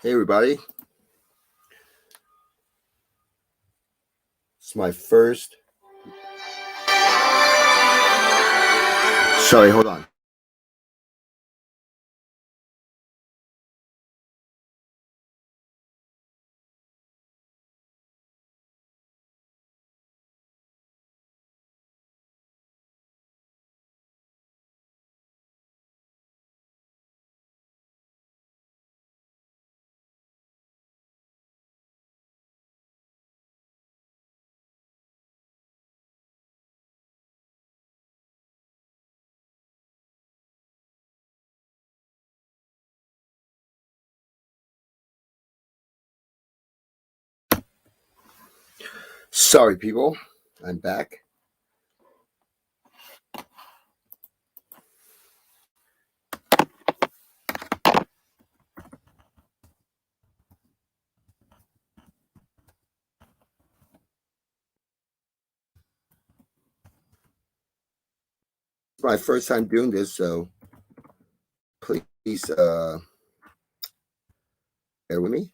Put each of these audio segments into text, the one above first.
Hey everybody, it's my first. Sorry, hold on. Sorry, people, I'm back. It's my first time doing this, so please bear with me.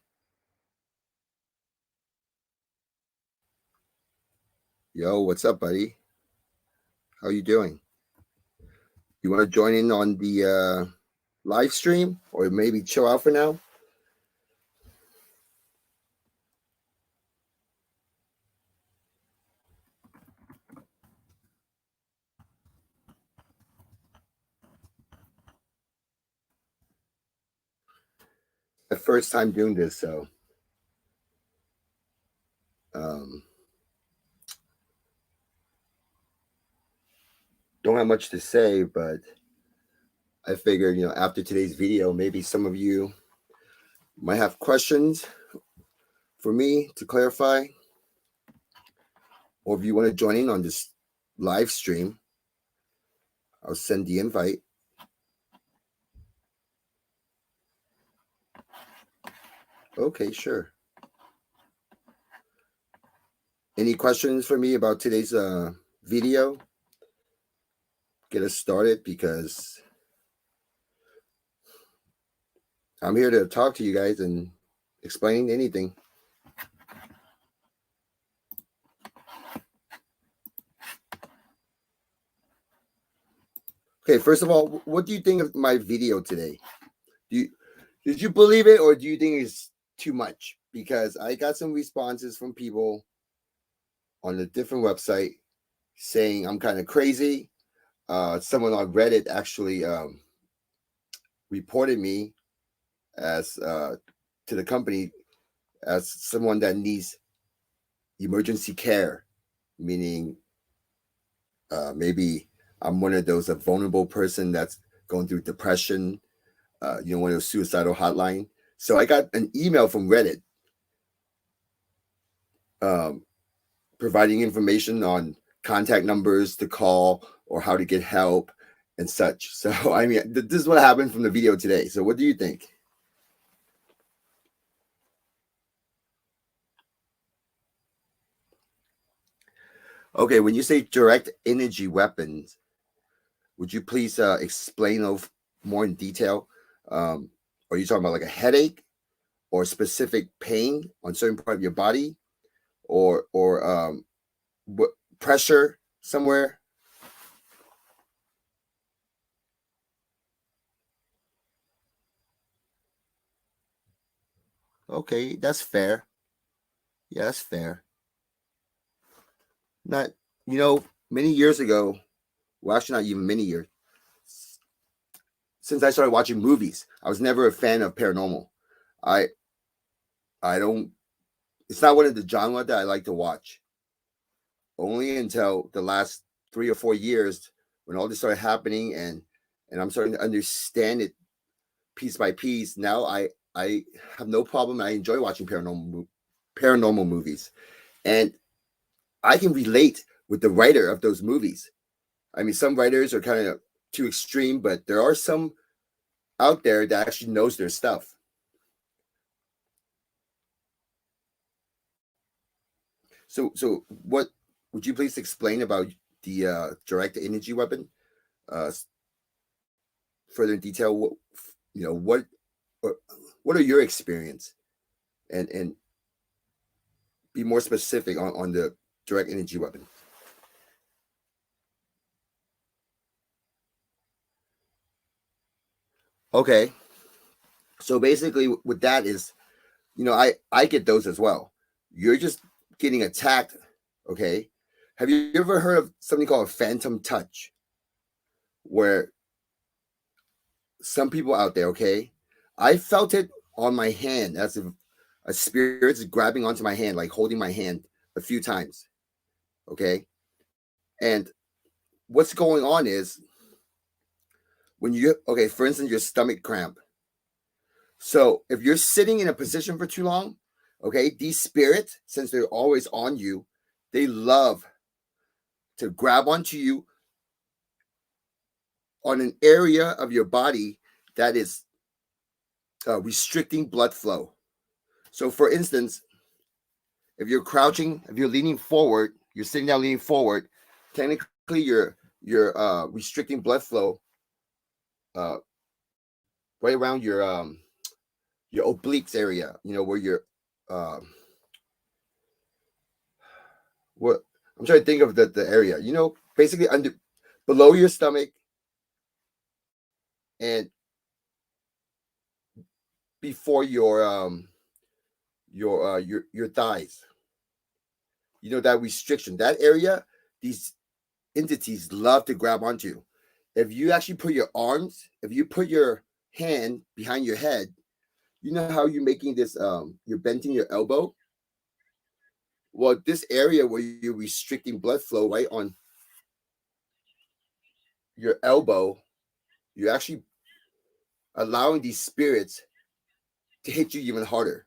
Yo, what's up, buddy? How you doing? You want to join in on the live stream, or maybe chill out for now? My first time doing this, so um, don't have much to say, but I figured, after today's video, maybe some of you might have questions for me to clarify, or if you want to join in on this live stream, I'll send the invite. Okay, sure. Any questions for me about today's video? Get us started, because I'm here to talk to you guys and explain anything. Okay, first of all, what do you think of my video today? Did you believe it, or do you think it's too much? Because I got some responses from people on a different website saying I'm kind of crazy. Someone on Reddit actually reported me as to the company as someone that needs emergency care, meaning maybe I'm one of those a vulnerable person that's going through depression, one of those suicidal hotline. So I got an email from Reddit providing information on contact numbers to call or how to get help and such. So I mean, this is what happened from the video today. So what do you think? Okay, when you say direct energy weapons, would you please explain more in detail? Are you talking about like a headache or specific pain on certain part of your body, or pressure somewhere? Okay, that's fair. Yeah, that's fair. Not, many years ago, well, actually, not even many years, since I started watching movies, I was never a fan of paranormal. I I don't. It's not one of the genre that I like to watch. Only until the last 3 or 4 years, when all this started happening, and I'm starting to understand it piece by piece. Now I have no problem. I enjoy watching paranormal movies, and I can relate with the writer of those movies. I mean, some writers are kind of too extreme, but there are some out there that actually knows their stuff. So what would you please explain about the direct energy weapon? Uh, Further in detail, what, what, what are your experience? And be more specific on the direct energy weapon. Okay. So basically with that is, I get those as well. You're just getting attacked, okay? Have you ever heard of something called a phantom touch? Where some people out there, okay, I felt it on my hand as if a spirit's grabbing onto my hand, like holding my hand a few times, okay? And what's going on is when you, okay, for instance, your stomach cramp. So if you're sitting in a position for too long, okay, these spirits, since they're always on you, they love to grab onto you on an area of your body that is restricting blood flow. So, for instance, if you're crouching, if you're leaning forward, you're sitting down leaning forward, technically you're restricting blood flow uh, right around your obliques area. You know where your uh, what I'm trying to think of the area. Basically under below your stomach and before your thighs. That restriction, that area, these entities love to grab onto. If you actually put your arms, if you put your hand behind your head, you know how you're making this, you're bending your elbow. Well, this area where you're restricting blood flow right on your elbow, you're actually allowing these spirits to hit you even harder.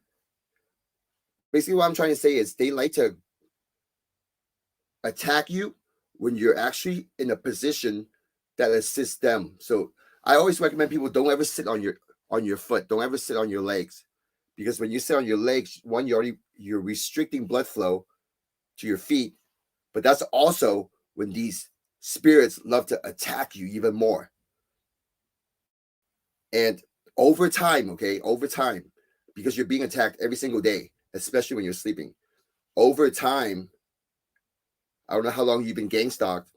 Basically, what I'm trying to say is they like to attack you when you're actually in a position that assists them. So I always recommend people don't ever sit on your foot. Don't ever sit on your legs. Because when you sit on your legs, one, you're restricting blood flow to your feet, but that's also when these spirits love to attack you even more. And over time, okay, over time, because you're being attacked every single day, especially when you're sleeping, over time, I don't know how long you've been gang stalked,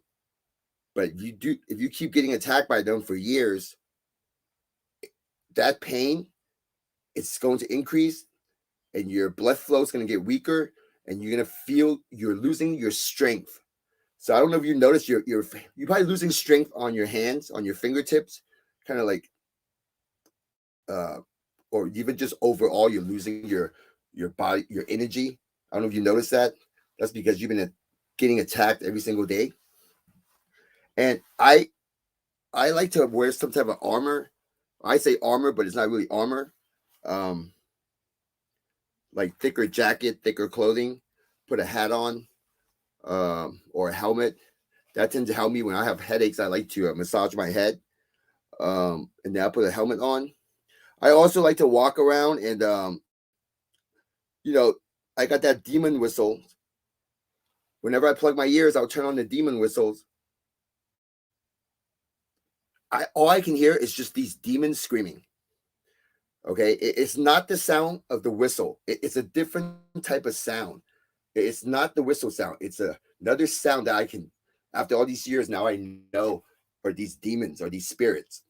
but if you keep getting attacked by them for years, that pain, it's going to increase and your blood flow is going to get weaker and you're going to feel you're losing your strength. So I don't know if you notice you're probably losing strength on your hands, on your fingertips, kind of like uh or even just overall you're losing your body, your energy. I don't know if you notice that. That's because you've been getting attacked every single day. And I like to wear some type of armor. I say armor, but it's not really armor. Um, like thicker jacket, thicker clothing. Put a hat on, or a helmet. That tends to help me when I have headaches. I like to massage my head, and then I put a helmet on. I also like to walk around and, you know, I got that demon whistle. Whenever I plug my ears, I'll turn on the demon whistles. All I can hear is just these demons screaming. Okay, it's not the sound of the whistle. It's a different type of sound. It's not the whistle sound. It's another sound that I can, after all these years now, I know are these demons, are these spirits.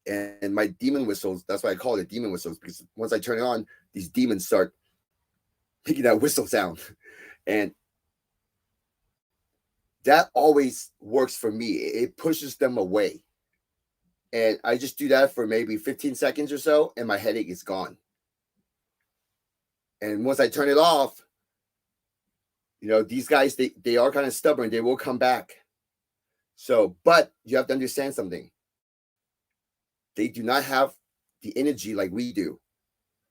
And my demon whistles, that's why I call it demon whistles, because once I turn it on, these demons start making that whistle sound. And that always works for me. It pushes them away. And I just do that for maybe 15 seconds or so, and my headache is gone. And once I turn it off, these guys, they are kind of stubborn. They will come back. So, but you have to understand something. They do not have the energy like we do.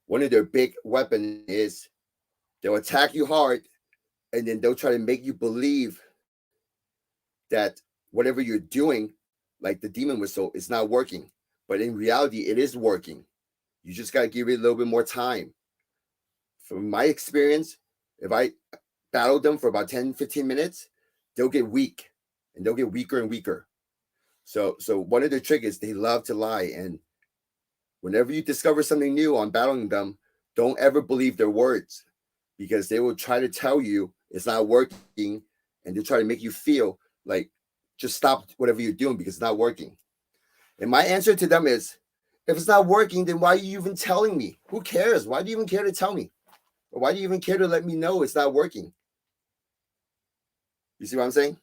One of their big weapon is they'll attack you hard, and then they'll try to make you believe that whatever you're doing, like the demon whistle, is not working. But in reality, it is working. You just got to give it a little bit more time. From my experience, if I battle them for about 10, 15 minutes, they'll get weak and they'll get weaker and weaker. So one of their trick is they love to lie. And Whenever you discover something new on battling them, don't ever believe their words, because they will try to tell you it's not working, and they'll try to make you feel like just stop whatever you're doing because it's not working. And my answer to them is, if it's not working, then why are you even telling me? Who cares? Why do you even care to tell me? Or why do you even care to let me know it's not working? You see what I'm saying?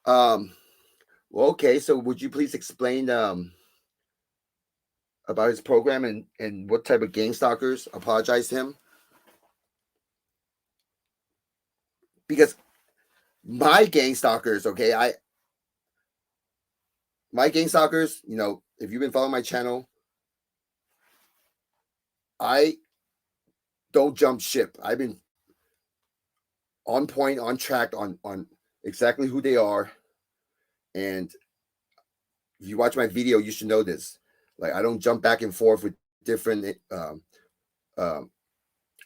Um, well, okay. So would you please explain about his program, and what type of gang stalkers apologize to him? Because my gang stalkers, okay, my gang stalkers, if you've been following my channel, I don't jump ship. I've been on point, on track, on exactly who they are. And if you watch my video, you should know this. Like, I don't jump back and forth with different um,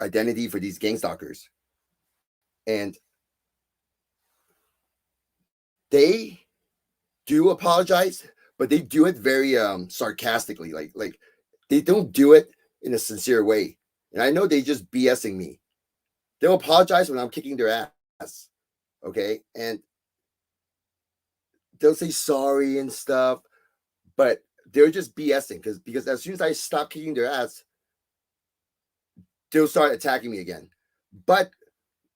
identity for these gang stalkers. And they do apologize, but they do it very sarcastically. Like they don't do it in a sincere way. And I know they just BSing me. They'll apologize when I'm kicking their ass. Okay. And they'll say sorry and stuff, but they're just BSing because as soon as I stop kicking their ass, they'll start attacking me again. But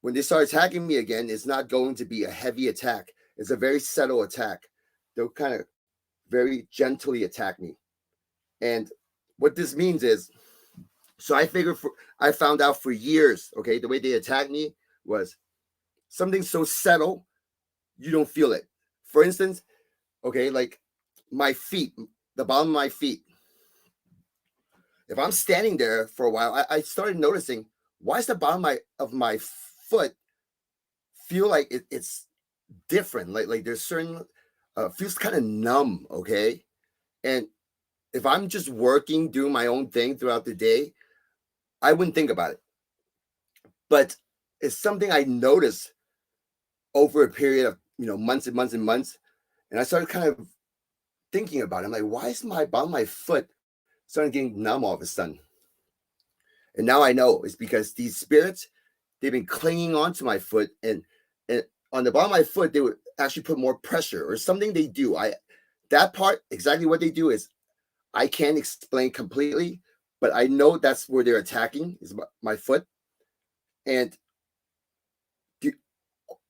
when they start attacking me again, it's not going to be a heavy attack. It's a very subtle attack. They'll kind of very gently attack me. And what this means is, so I found out for years, okay, the way they attacked me was something so subtle, you don't feel it. For instance, okay, like my feet, the bottom of my feet. If I'm standing there for a while, I started noticing, why is the bottom of my foot feel like it's different? Like there's certain feels kind of numb, okay? And if I'm just working, doing my own thing throughout the day, I wouldn't think about it. But it's something I noticed over a period of months and months and months. And I started kind of thinking about it. I'm like, why is my bottom of my foot starting getting numb all of a sudden? And now I know it's because these spirits, they've been clinging onto my foot, and on the bottom of my foot, they would actually put more pressure or something they do. That part, exactly what they do is I can't explain completely, but I know that's where they're attacking is my foot. And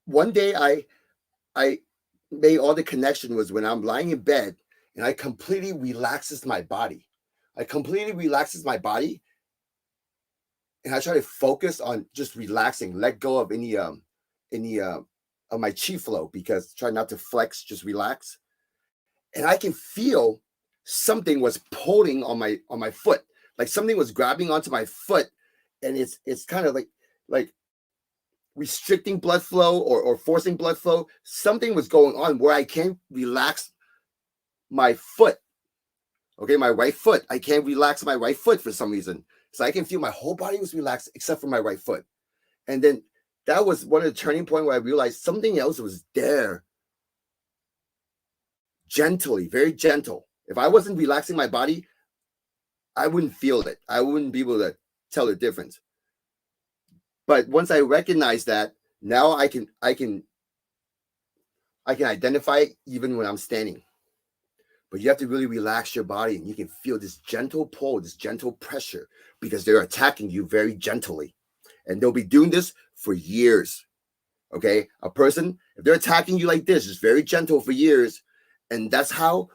one day I made all the connection was when I'm lying in bed and I completely relaxes my body. I completely relaxes my body, and I try to focus on just relaxing, let go of any of my chi flow, because try not to flex, just relax. And I can feel something was pulling on my foot, like something was grabbing onto my foot, and it's kind of like restricting blood flow or forcing blood flow. Something was going on where I can't relax my foot. Okay, my right foot. I can't relax my right foot for some reason. So I can feel my whole body was relaxed except for my right foot. And then that was one of the turning point where I realized something else was there, gently, very gentle. If I wasn't relaxing my body, I wouldn't feel it. I wouldn't be able to tell the difference. But once I recognize that, now I can identify it even when I'm standing. But you have to really relax your body, and you can feel this gentle pull, this gentle pressure, because they're attacking you very gently. And they'll be doing this for years. Okay. A person, if they're attacking you like this, it's very gentle for years. And that's how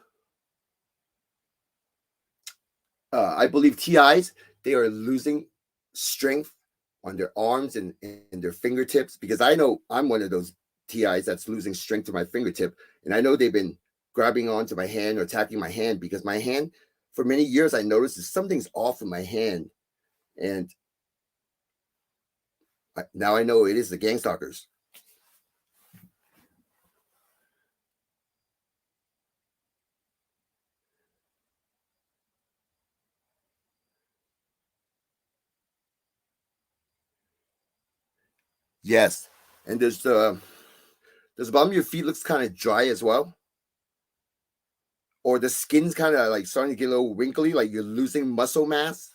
I believe TIs, they are losing strength on their arms and their fingertips, because I know I'm one of those TIs that's losing strength to my fingertip. And I know they've been grabbing onto my hand or attacking my hand, because my hand, for many years, I noticed that something's off in my hand. And Now I know it is the gang stalkers. Yes, and there's the bottom of your feet looks kind of dry as well, or the skin's kind of like starting to get a little wrinkly, like you're losing muscle mass.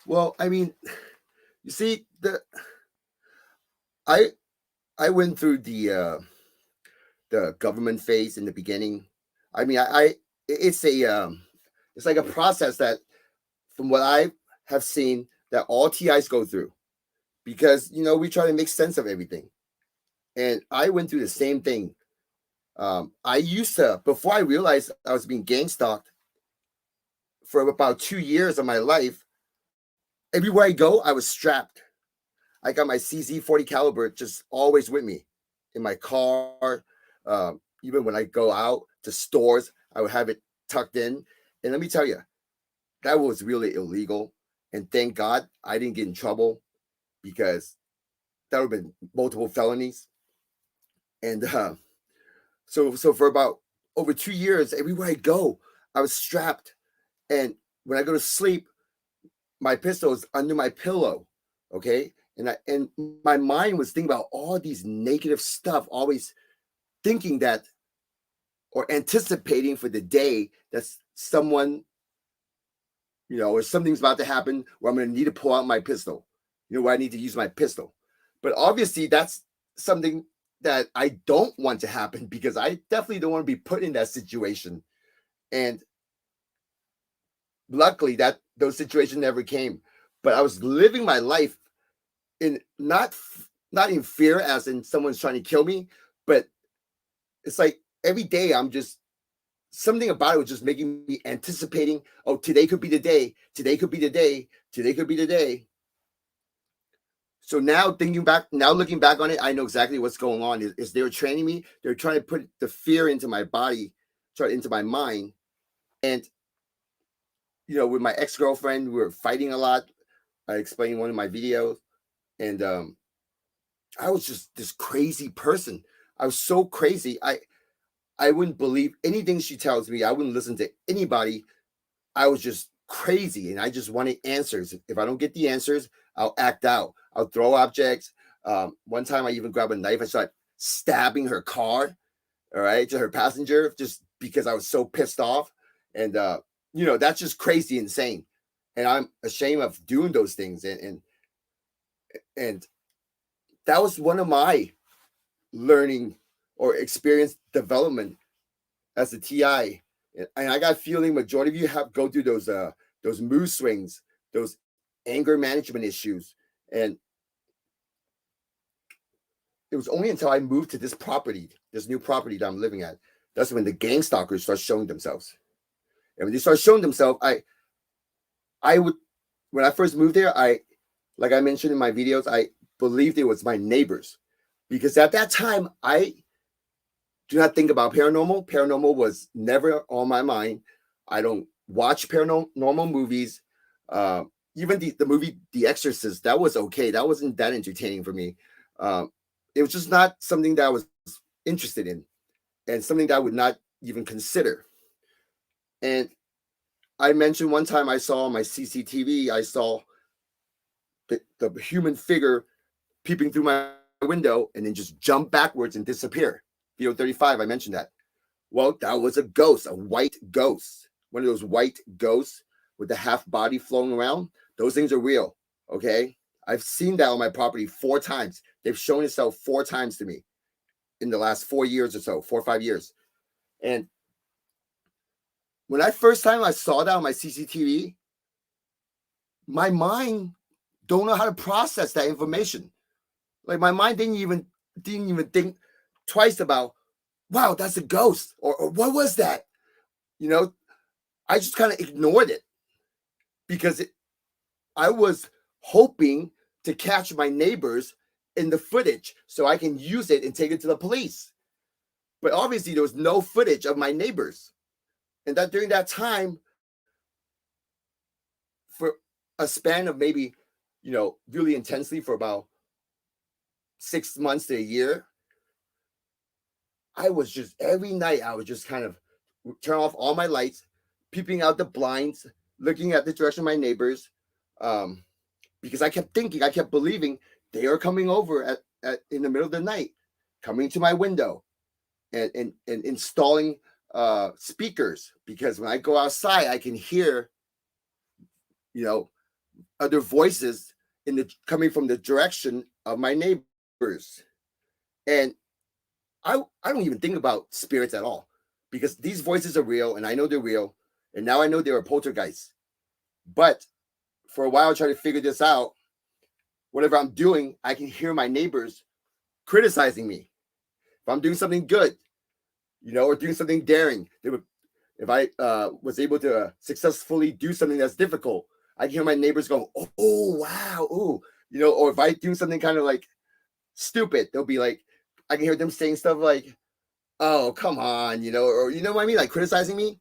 Well, I mean, you see, I I went through the government phase in the beginning. I mean, it's a it's like a process that, from what I have seen, that all TIs go through, because we try to make sense of everything, and I went through the same thing. I used to, before I realized I was being gang stalked for about 2 years of my life. Everywhere I go, I was strapped. I got my CZ 40 caliber just always with me in my car. Even when I go out to stores, I would have it tucked in. And let me tell you, that was really illegal. And thank God I didn't get in trouble, because that would have been multiple felonies. And so for about over 2 years, everywhere I go, I was strapped. And when I go to sleep, my pistol is under my pillow. Okay. And my mind was thinking about all these negative stuff, always thinking that, or anticipating for the day that someone, or something's about to happen where I'm going to need to pull out my pistol, where I need to use my pistol. But obviously, that's something that I don't want to happen, because I definitely don't want to be put in that situation. And luckily, that those situations never came. But I was living my life in not in fear, as in someone's trying to kill me, but it's like every day I'm just, something about it was just making me anticipating, oh, today could be the day, today could be the day, today could be the day. So now looking back on it, I know exactly what's going on. Is they're training me, they're trying to put the fear into my body, into my mind. And with my ex-girlfriend, we were fighting a lot. I explained in one of my videos. And I was just this crazy person. I was so crazy. I wouldn't believe anything she tells me. I wouldn't listen to anybody. I was just crazy, and I just wanted answers. If I don't get the answers, I'll act out. I'll throw objects. One time I even grabbed a knife and started stabbing her car, all right, to her passenger, just because I was so pissed off. And that's just crazy, insane. And I'm ashamed of doing those things. And that was one of my learning or experience development as a TI. And I got a feeling majority of you have go through those mood swings, those anger management issues. And it was only until I moved to this new property that I'm living at, that's when the gang stalkers start showing themselves. And when they start showing themselves, I would, when I first moved there, like I mentioned in my videos, I believed it was my neighbors, because at that time I do not think about paranormal. Paranormal was never on my mind. I don't watch paranormal movies. Uh, Even the movie The Exorcist, that was okay. That wasn't that entertaining for me. It was just not something that I was interested in, and something that I would not even consider. And I mentioned one time I saw on my CCTV, I saw the human figure peeping through my window and then just jump backwards and disappear. Video 35, I mentioned that. Well, that was a ghost, a white ghost, one of those white ghosts with the half body floating around. Those things are real. Okay. I've seen that on my property 4 times. They've shown itself 4 times to me in the last 4 years or so, 4 or 5 years. And when I first time I saw that on my CCTV, my mind don't know how to process that information. Like my mind didn't even think twice about, wow, that's a ghost, or what was that? You know, I just kind of ignored it, because I was hoping to catch my neighbors in the footage so I can use it and take it to the police. But obviously, there was no footage of my neighbors. And that during that time, for a span of maybe, really intensely for about 6 months to a year, I was just every night, I would just kind of turn off all my lights, peeping out the blinds, looking at the direction of my neighbors, because I kept thinking, I kept believing they are coming over at in the middle of the night, coming to my window and installing speakers, because when I go outside, I can hear, other voices coming from the direction of my neighbors. And I don't even think about spirits at all, because these voices are real and I know they're real. And now I know they're a poltergeist. But for a while, I tried to figure this out. Whatever I'm doing, I can hear my neighbors criticizing me. If I'm doing something good, or doing something daring, if I was able to successfully do something that's difficult, I can hear my neighbors go, "Oh wow, ooh," or if I do something kind of like stupid, they'll be like, I can hear them saying stuff like, "Oh, come on," or you know what I mean, like criticizing me.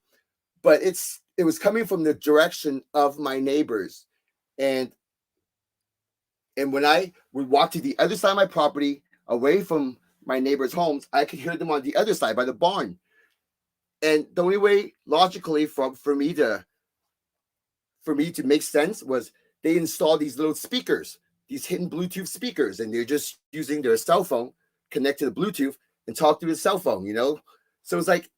But it was coming from the direction of my neighbors, and when I would walk to the other side of my property, away from my neighbors' homes, I could hear them on the other side by the barn. And the only way logically for me to make sense was they installed these little speakers, these hidden Bluetooth speakers, and they're just using their cell phone, connect to the Bluetooth, and talk through the cell phone. So it's like,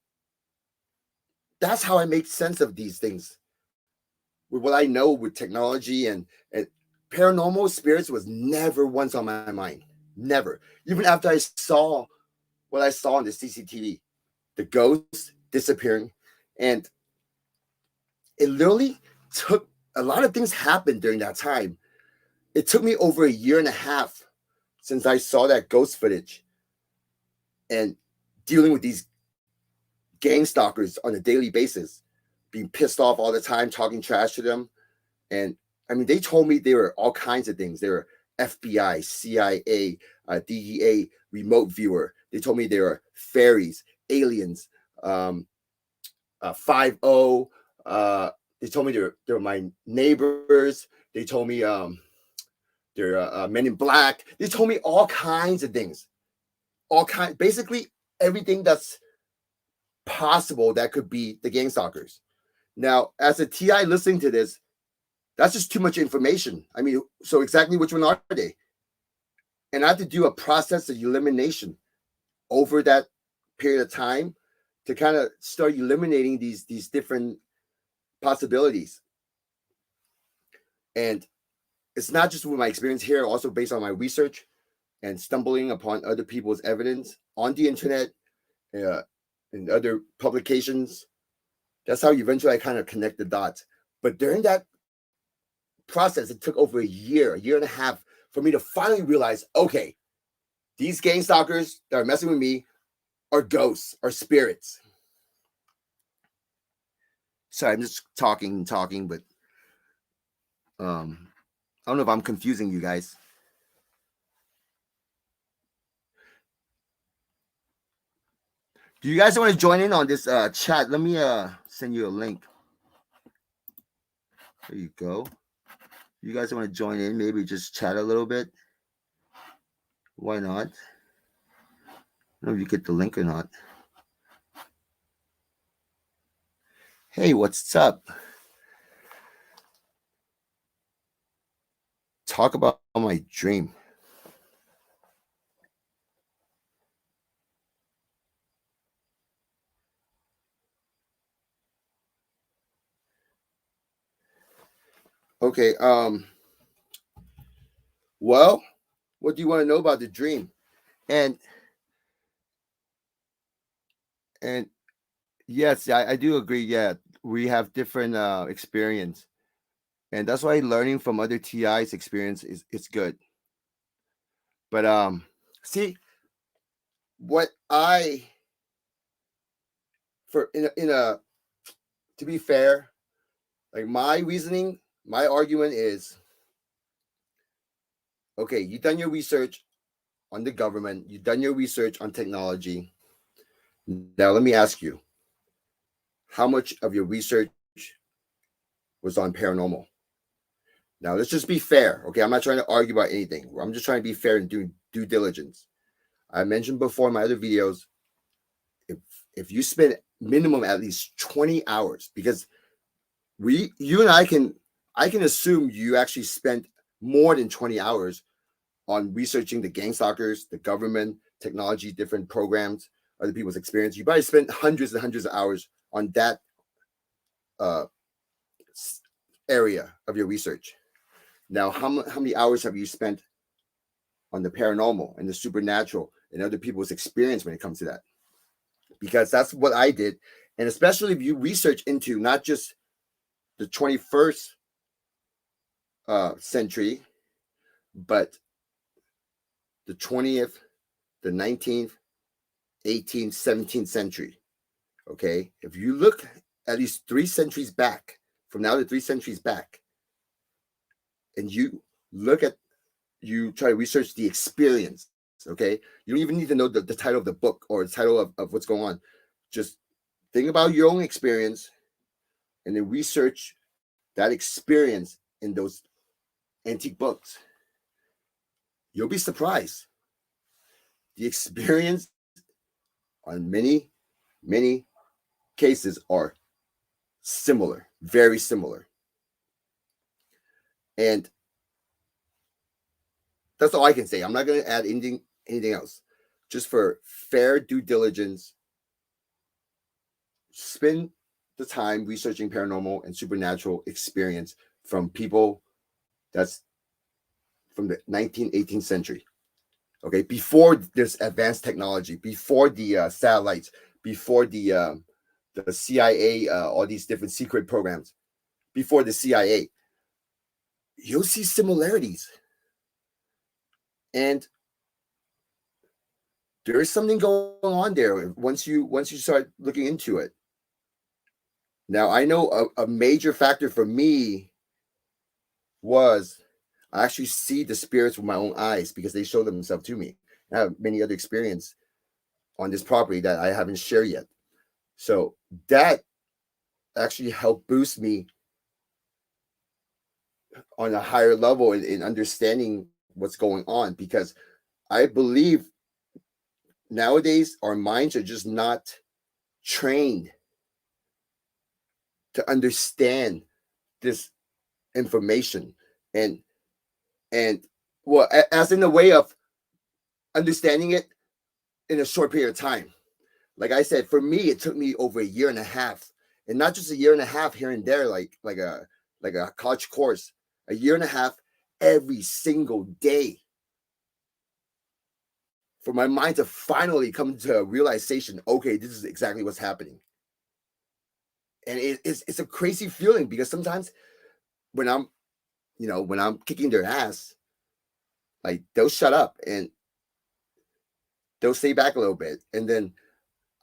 that's how I make sense of these things with what I know with technology, and paranormal spirits was never once on my mind. Never. Even after I saw what I saw on the CCTV, the ghosts disappearing. And it literally took a lot of things happened during that time. It took me over a year and a half since I saw that ghost footage and dealing with these gang stalkers on a daily basis, being pissed off all the time, talking trash to them. And I mean, they told me they were all kinds of things. They were FBI, CIA, DEA, remote viewer. They told me they were fairies, aliens, 5-0. They told me they're my neighbors. They told me they're men in black. They told me all kinds of things. Basically everything that's possible that could be the gang stalkers. Now, as a TI listening to this, that's just too much information. I mean, so exactly which one are they? And I have to do a process of elimination over that period of time to kind of start eliminating these different possibilities. And it's not just with my experience here, also based on my research and stumbling upon other people's evidence on the internet and other publications. That's how eventually I kind of connect the dots. But during that process, it took over a year and a half for me to finally realize, okay, these gang stalkers that are messing with me are ghosts, are spirits. Sorry, I'm just talking, but I don't know if I'm confusing you guys. Do you guys want to join in on this chat? Let me send you a link. There you go. You guys want to join in? Maybe just chat a little bit. Why not? I don't know if you get the link or not. Hey, what's up? Talk about my dream. Okay. Well, what do you want to know about the dream? And yes, I do agree. Yeah, we have different experience, and that's why learning from other TI's experience is good. But see, what I for in a to be fair, like my reasoning, my argument is, okay, you've done your research on the government. You've done your research on technology. Now, let me ask you, how much of your research was on paranormal? Now, let's just be fair. Okay, I'm not trying to argue about anything. I'm just trying to be fair and do due diligence. I mentioned before in my other videos, if if you spend minimum at least 20 hours, because you and I can assume you actually spent more than 20 hours on researching the gang stalkers, the government, technology, different programs, other people's experience. You probably spent hundreds and hundreds of hours on that uh, area of your research. Now, how many hours have you spent on the paranormal and the supernatural and other people's experience when it comes to that? Because that's what I did. And especially if you research into not just the 21st century, but the 20th, the 19th, 18th, 17th century. Okay. If you look at least 3 centuries back, from now to 3 centuries back, and you try to research the experience, okay? You don't even need to know the title of the book or the title of what's going on. Just think about your own experience and then research that experience in those antique books. You'll be surprised. The experience on many cases are similar, very similar. And that's all I can say. I'm not going to add anything else. Just for fair due diligence, spend the time researching paranormal and supernatural experience from people that's from the 19th, 18th century. Okay, before this advanced technology, before the satellites, before the CIA, all these different secret programs, before the CIA, you'll see similarities, and there is something going on there once you start looking into it. Now, I know a major factor for me was I actually see the spirits with my own eyes because they show themselves to me. I have many other experience on this property that I haven't shared yet. So that actually helped boost me on a higher level in understanding what's going on, because I believe nowadays our minds are just not trained to understand this information and and well, as in the way of understanding it in a short period of time. Like I said, for me, it took me over a year and a half, and not just a year and a half here and there, like a college course. A year and a half every single day for my mind to finally come to a realization. Okay, this is exactly what's happening, and it's a crazy feeling because sometimes when I'm kicking their ass, like they'll shut up and they'll stay back a little bit, and then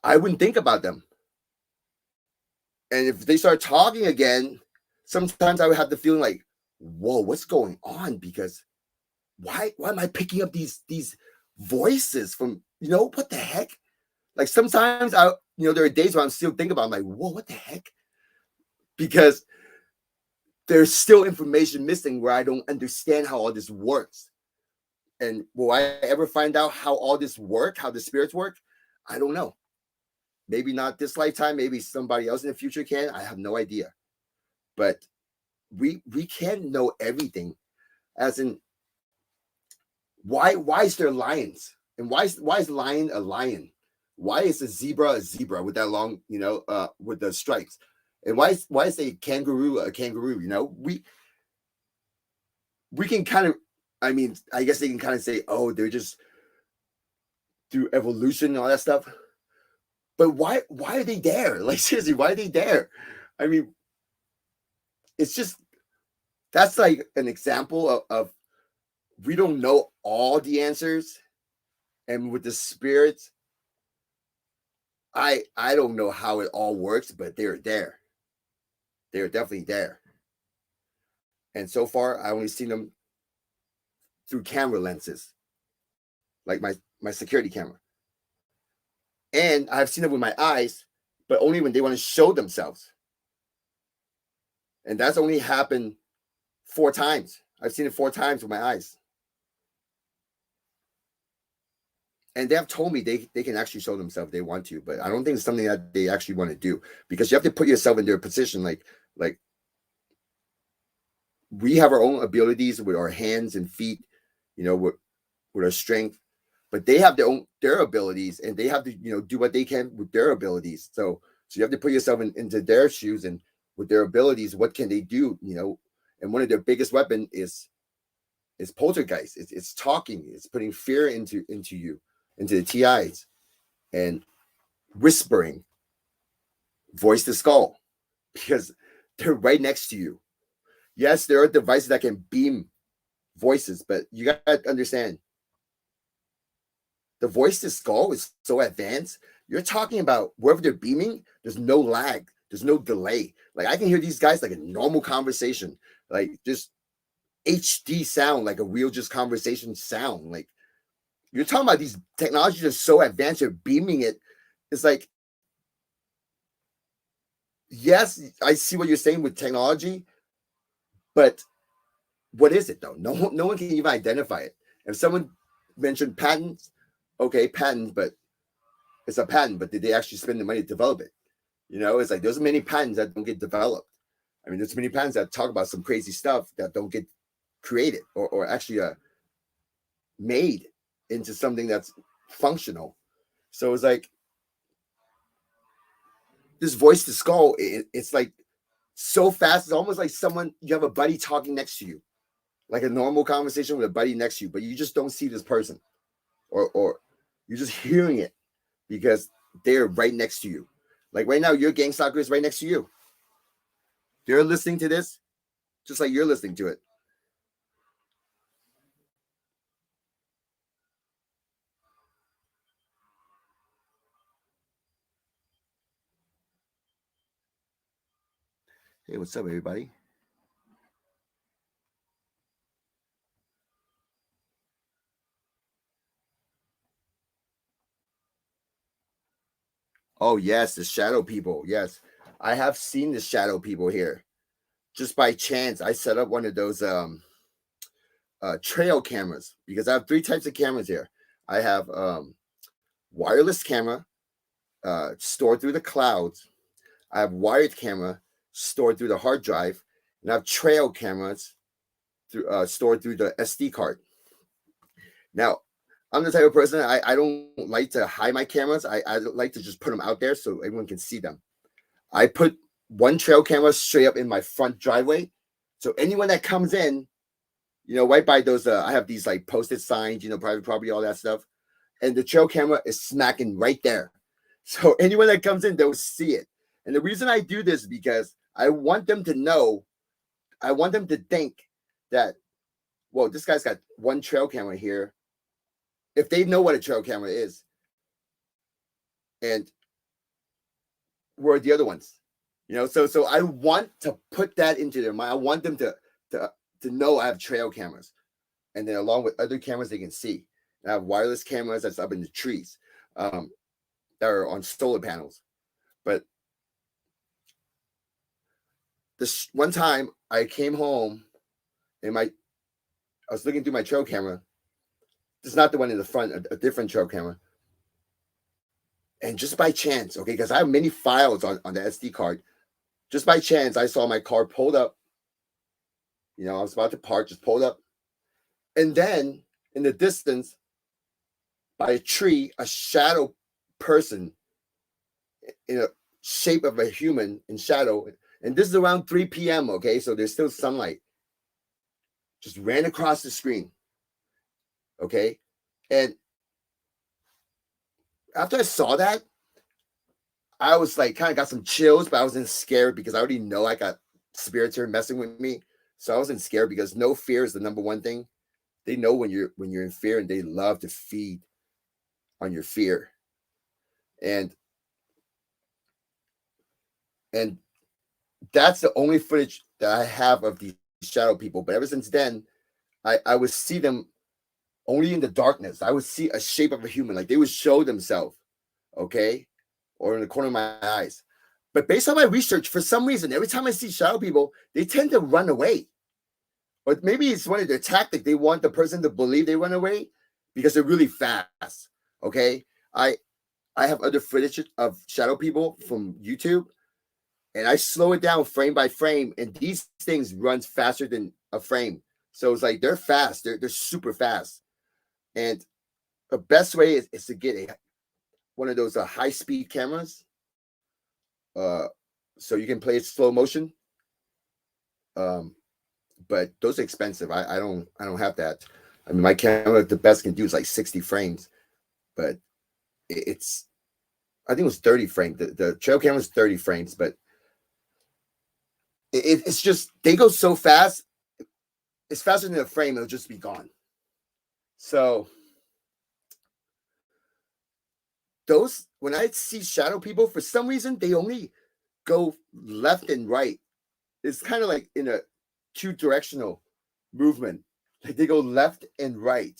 I wouldn't think about them. And if they start talking again, sometimes I would have the feeling like, whoa, what's going on? Because why am I picking up these voices from, what the heck? Like sometimes there are days where I'm still thinking about it, I'm like, whoa, what the heck? Because there's still information missing where I don't understand how all this works. And will I ever find out how all this work, how the spirits work? I don't know. Maybe not this lifetime, maybe somebody else in the future can. I have no idea. But we can't know everything. As in, why is there lions? And why is lion a lion? Why is a zebra with that long, with the stripes? And why is a kangaroo a kangaroo? We can kind of, I guess they can kind of say, oh, they're just through evolution and all that stuff. But why are they there? Like seriously, why are they there? I mean, it's just, that's like an example of we don't know all the answers. And with the spirits, I don't know how it all works, but they're there. They're definitely there. And so far, I only seen them through camera lenses. like my security camera. And I've seen it with my eyes, but only when they want to show themselves. And that's only happened 4 times. I've seen it 4 times with my eyes. And they have told me they can actually show themselves if they want to, but I don't think it's something that they actually want to do, because you have to put yourself in their position. Like we have our own abilities with our hands and feet, with our strength, but they have their abilities, and they have to do what they can with their abilities. So you have to put yourself into their shoes, and with their abilities, what can they do? And one of their biggest weapon is poltergeist. It's talking. It's putting fear into you, into the TIs, and whispering, voice to skull, because they're right next to you. Yes, there are devices that can beam voices, but you got to understand, the voice to skull is so advanced. You're talking about wherever they're beaming, there's no lag, there's no delay. Like, I can hear these guys like a normal conversation, like just HD sound, like a real just conversation sound. Like, you're talking about these technologies are so advanced, you're beaming it. It's like, yes, I see what you're saying with technology, but what is it though? No one can even identify it. If someone mentioned patents, okay, patent, but it's a patent, but did they actually spend the money to develop it? It's like there's many patents that don't get developed. I mean, there's many patents that talk about some crazy stuff that don't get created or actually made into something that's functional. So it's like this voice to skull, it's like so fast. It's almost like you have a buddy talking next to you, like a normal conversation with a buddy next to you, but you just don't see this person, or you're just hearing it because they're right next to you. Like right now, your gang stalker is right next to you. They're listening to this just like you're listening to it. Hey, what's up, everybody? Oh, yes, the shadow people. Yes, I have seen the shadow people here. Just by chance, I set up one of those trail cameras, because I have three types of cameras here. I have wireless camera stored through the clouds. I have wired camera stored through the hard drive, and I have trail cameras stored through the SD card. Now, I'm the type of person, I don't like to hide my cameras. I like to just put them out there so everyone can see them. I put one trail camera straight up in my front driveway, so anyone that comes in, right by those, I have these like posted signs, private property, all that stuff, and the trail camera is smacking right there. So anyone that comes in, they'll see it. And the reason I do this is because I want them to know, I want them to think that, well, this guy's got one trail camera here. If they know what a trail camera is, and where are the other ones? So I want to put that into their mind. I want them to to know I have trail cameras, and then along with other cameras they can see. And I have wireless cameras that's up in the trees, that are on solar panels. But this one time I came home, and I was looking through my trail camera. This is not the one in the front, a different trail camera. And just by chance, okay, because I have many files on the SD card, just by chance, I saw my car pulled up. I was about to park, just pulled up. And then in the distance, by a tree, a shadow person in a shape of a human in shadow. And this is around 3 p.m., okay? So there's still sunlight. Just ran across the screen, okay? And after I saw that, I was like, kind of got some chills, but I wasn't scared because I already know I got spirits here messing with me. So I wasn't scared because no fear is the number one thing. They know when you're in fear, and they love to feed on your fear. And and that's the only footage that I have of these shadow people. But ever since then, I would see them only in the darkness I would see a shape of a human, like they would show themselves, okay, or in the corner of my eyes. But based on my research, for some reason, every time I see shadow people, they tend to run away. Or maybe it's one of their tactics. They want the person to believe they run away because they're really fast. Okay, I I have other footage of shadow people from YouTube, and I slow it down frame by frame, and these things runs faster than a frame. So it's like they're fast. They're super fast. And the best way is to get one of those high speed cameras, uh, so you can play it slow motion. Um, but those are expensive. I don't have that. I mean, my camera the best can do is like 60 frames, but it's I think it was 30 frames. The trail camera was 30 frames, but it's just they go so fast. It's faster than a frame. It'll just be gone. So those when I see shadow people, for some reason they only go left and right. It's kind of like in a two directional movement. Like they go left and right.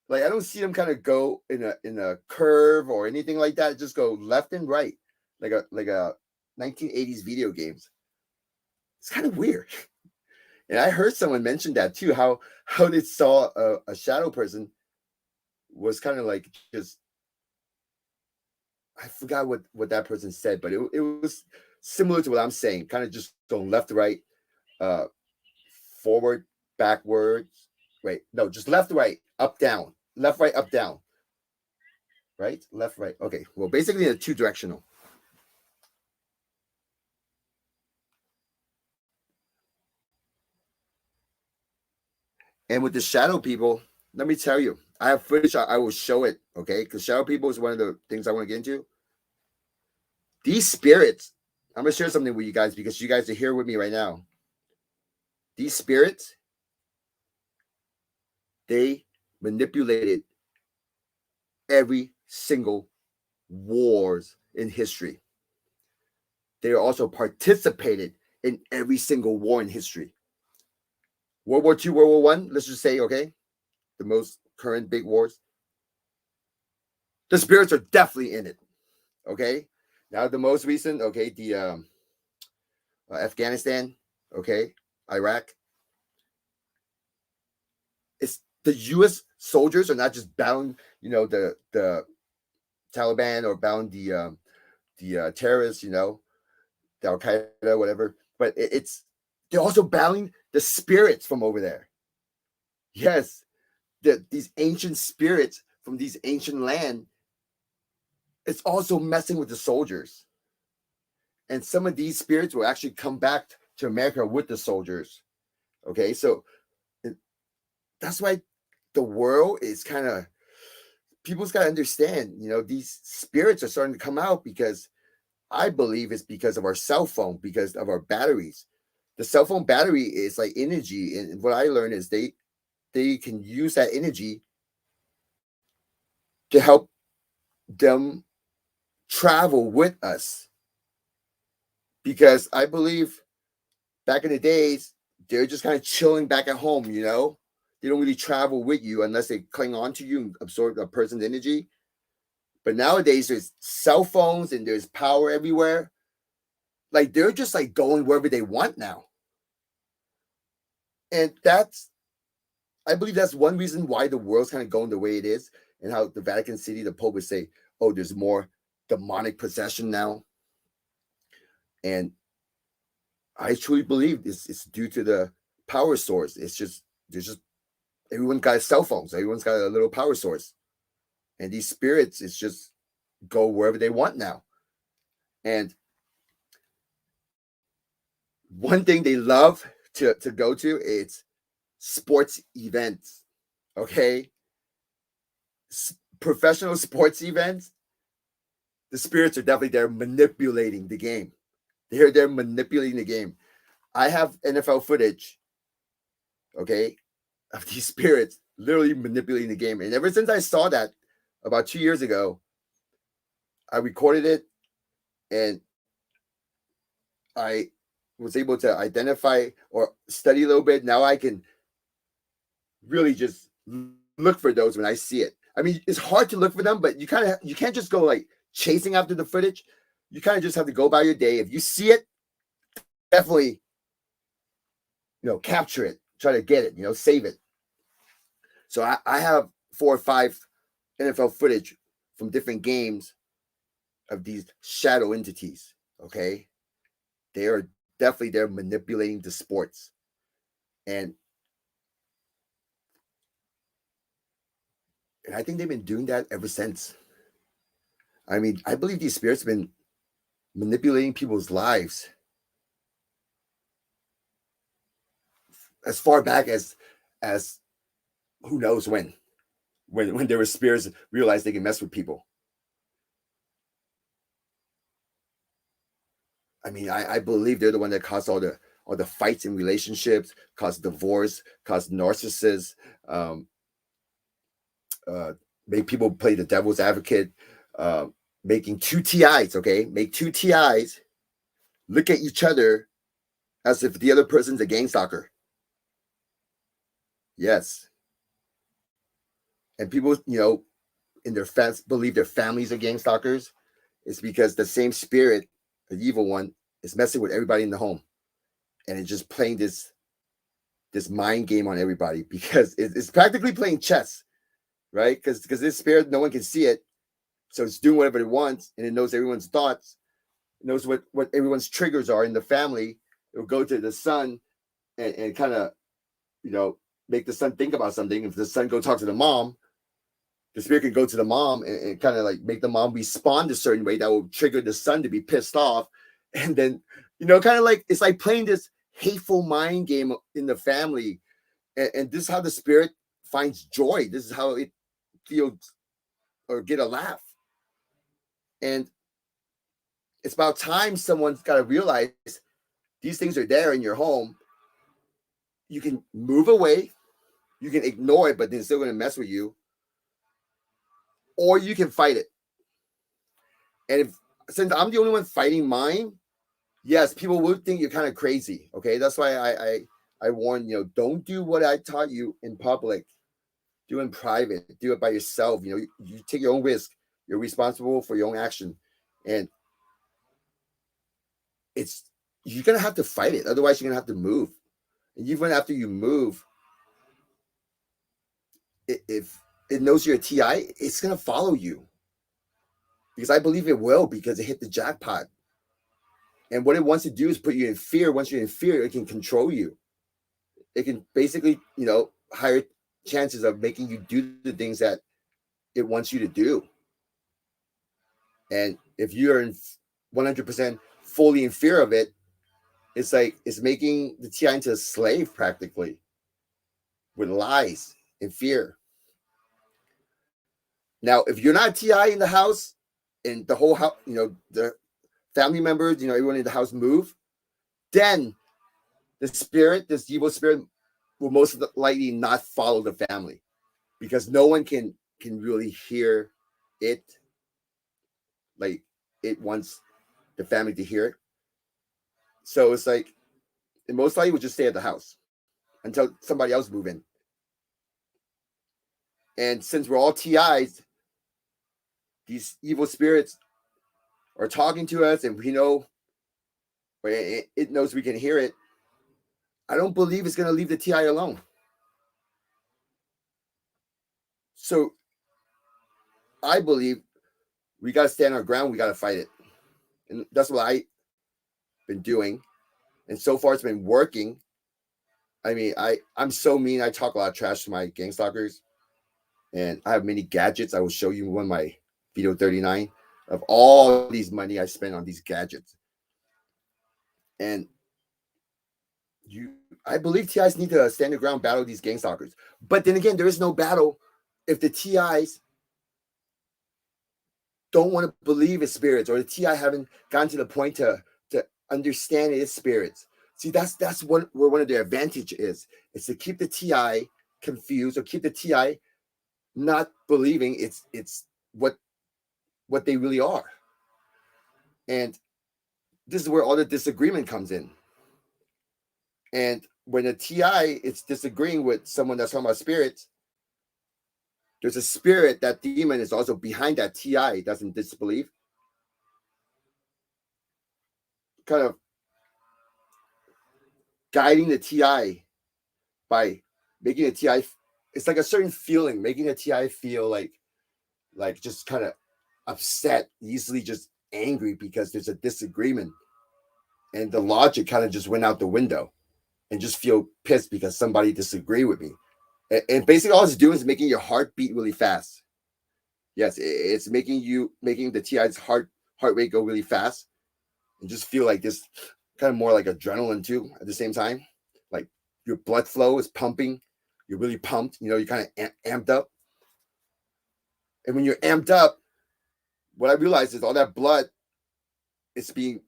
Like I don't see them kind of go in a curve or anything like that. Just go left and right, like a 1980s video games. It's kind of weird. And I heard someone mention that too. How they saw a shadow person was kind of like just I forgot what that person said, but it was similar to what I'm saying. Kind of just going left, right, uh, forward, backwards. Wait, no, just left, right, up, down, left, right, up, down, right, left, right. Okay, well, basically a two directional. And with the shadow people, let me tell you, I have footage. I will show it. Okay, because shadow people is one of the things I want to get into. These spirits, I'm gonna share something with you guys because you guys are here with me right now. These spirits, they manipulated every single wars in history. They also participated in every single war in history. World War II, World War One. Let's just say, okay, the most current big wars. The spirits are definitely in it. Okay. Now the most recent, okay, the Afghanistan, okay, Iraq. It's the U.S. soldiers are not just bound, the Taliban or bound the terrorists, the Al Qaeda, whatever. But it's they're also bowing the spirits from over there. Yes, these ancient spirits from these ancient land. It's also messing with the soldiers, and some of these spirits will actually come back to America with the soldiers. Okay, so that's why the world is kind of people's got to understand. These spirits are starting to come out because I believe it's because of our cell phone, because of our batteries. The cell phone battery is like energy, and what I learned is they can use that energy to help them travel with us. Because I believe back in the days, they're just kind of chilling back at home, They don't really travel with you unless they cling on to you and absorb a person's energy. But nowadays, there's cell phones and there's power everywhere. Like they're just like going wherever they want now. And I believe that's one reason why the world's kind of going the way it is, and how the Vatican City, the Pope would say, "Oh, there's more demonic possession now." And I truly believe it's due to the power source. It's just there's just everyone's got cell phones, everyone's got a little power source, and these spirits it's just go wherever they want now. And one thing they love to go to it's sports events. Okay, professional sports events. The spirits are definitely there manipulating the game. They're there manipulating the game. I have NFL footage, okay, of these spirits literally manipulating the game. And ever since I saw that about 2 years ago, I recorded it and I was able to identify or study a little bit. Now I can really just look for those when I see it. I mean, it's hard to look for them, but you can't just go like chasing after the footage. You kind of just have to go by your day. If you see it, definitely capture it, try to get it, save it. So I have 4 or 5 NFL footage from different games of these shadow entities. Okay, they are definitely they're manipulating the sports, and I think they've been doing that ever since. I mean, I believe these spirits have been manipulating people's lives as far back as who knows when there were spirits realized they can mess with people. I mean, I believe they're the one that caused all the fights in relationships, caused divorce, caused narcissists, um, uh, make people play the devil's advocate, uh, making two TIs. Okay, make two TIs look at each other as if the other person's a gang stalker. Yes, and people, in their fans believe their families are gang stalkers. It's because the same spirit, the evil one, is messing with everybody in the home, and it's just playing this mind game on everybody because it's practically playing chess, right? Because this spirit, no one can see it, so it's doing whatever it wants, and it knows everyone's thoughts, it knows what everyone's triggers are in the family. It will go to the son and kind of you know make the son think about something. If the son go talk to the mom, the spirit can go to the mom and kind of like make the mom respond a certain way that will trigger the son to be pissed off, and then kind of like it's like playing this hateful mind game in the family, and this is how the spirit finds joy. This is how it feels or get a laugh, and it's about time someone's got to realize these things are there in your home. You can move away, you can ignore it, but they're still going to mess with you, or you can fight it. And if since I'm the only one fighting mine, yes, people will think you're kind of crazy. Okay, that's why I warn don't do what I taught you in public. Do it in private. Do it by yourself. You take your own risk. You're responsible for your own action, and it's you're gonna have to fight it. Otherwise, you're gonna have to move. And even after you move, if it knows you're a TI, it's gonna follow you because I believe it will because it hit the jackpot. And what it wants to do is put you in fear. Once you're in fear, it can control you. It can basically, higher chances of making you do the things that it wants you to do. And if you're in 100% fully in fear of it, it's like it's making the TI into a slave practically with lies and fear. Now, if you're not TI in the house and the whole house, the family members, everyone in the house move, then the spirit, this evil spirit, will most likely not follow the family because no one can really hear it like it wants the family to hear it. So it's like it most likely would just stay at the house until somebody else move in. And since we're all TIs, these evil spirits are talking to us, and we know it knows we can hear it. I don't believe it's going to leave the TI alone. So I believe we got to stand our ground. We got to fight it, and that's what I've been doing. And so far, it's been working. I mean, I'm so mean. I talk a lot of trash to my gang stalkers, and I have many gadgets. I will show you one of my video 39 of all these money I spent on these gadgets. And I believe TIs need to stand their ground, battle these gang stalkers. But then again, there is no battle if the TIs don't want to believe in spirits, or the TI haven't gotten to the point to understand its spirits. See, that's where one of their advantage is to keep the TI confused or keep the TI not believing it's what they really are. And this is where all the disagreement comes in. And when a TI is disagreeing with someone that's talking about spirits, there's a spirit, that demon is also behind that TI, doesn't disbelieve, kind of guiding the TI by making the TI. It's like a certain feeling, making the TI feel like just kind of upset, easily just angry because there's a disagreement, and the logic kind of just went out the window, and just feel pissed because somebody disagree with me. And basically all it's doing is making your heart beat really fast. Yes, it's making the TI's heart rate go really fast, and just feel like this, kind of more like adrenaline too at the same time. Like your blood flow is pumping, you're really pumped, you're kind of amped up. And when you're amped up, what I realized is all that blood is being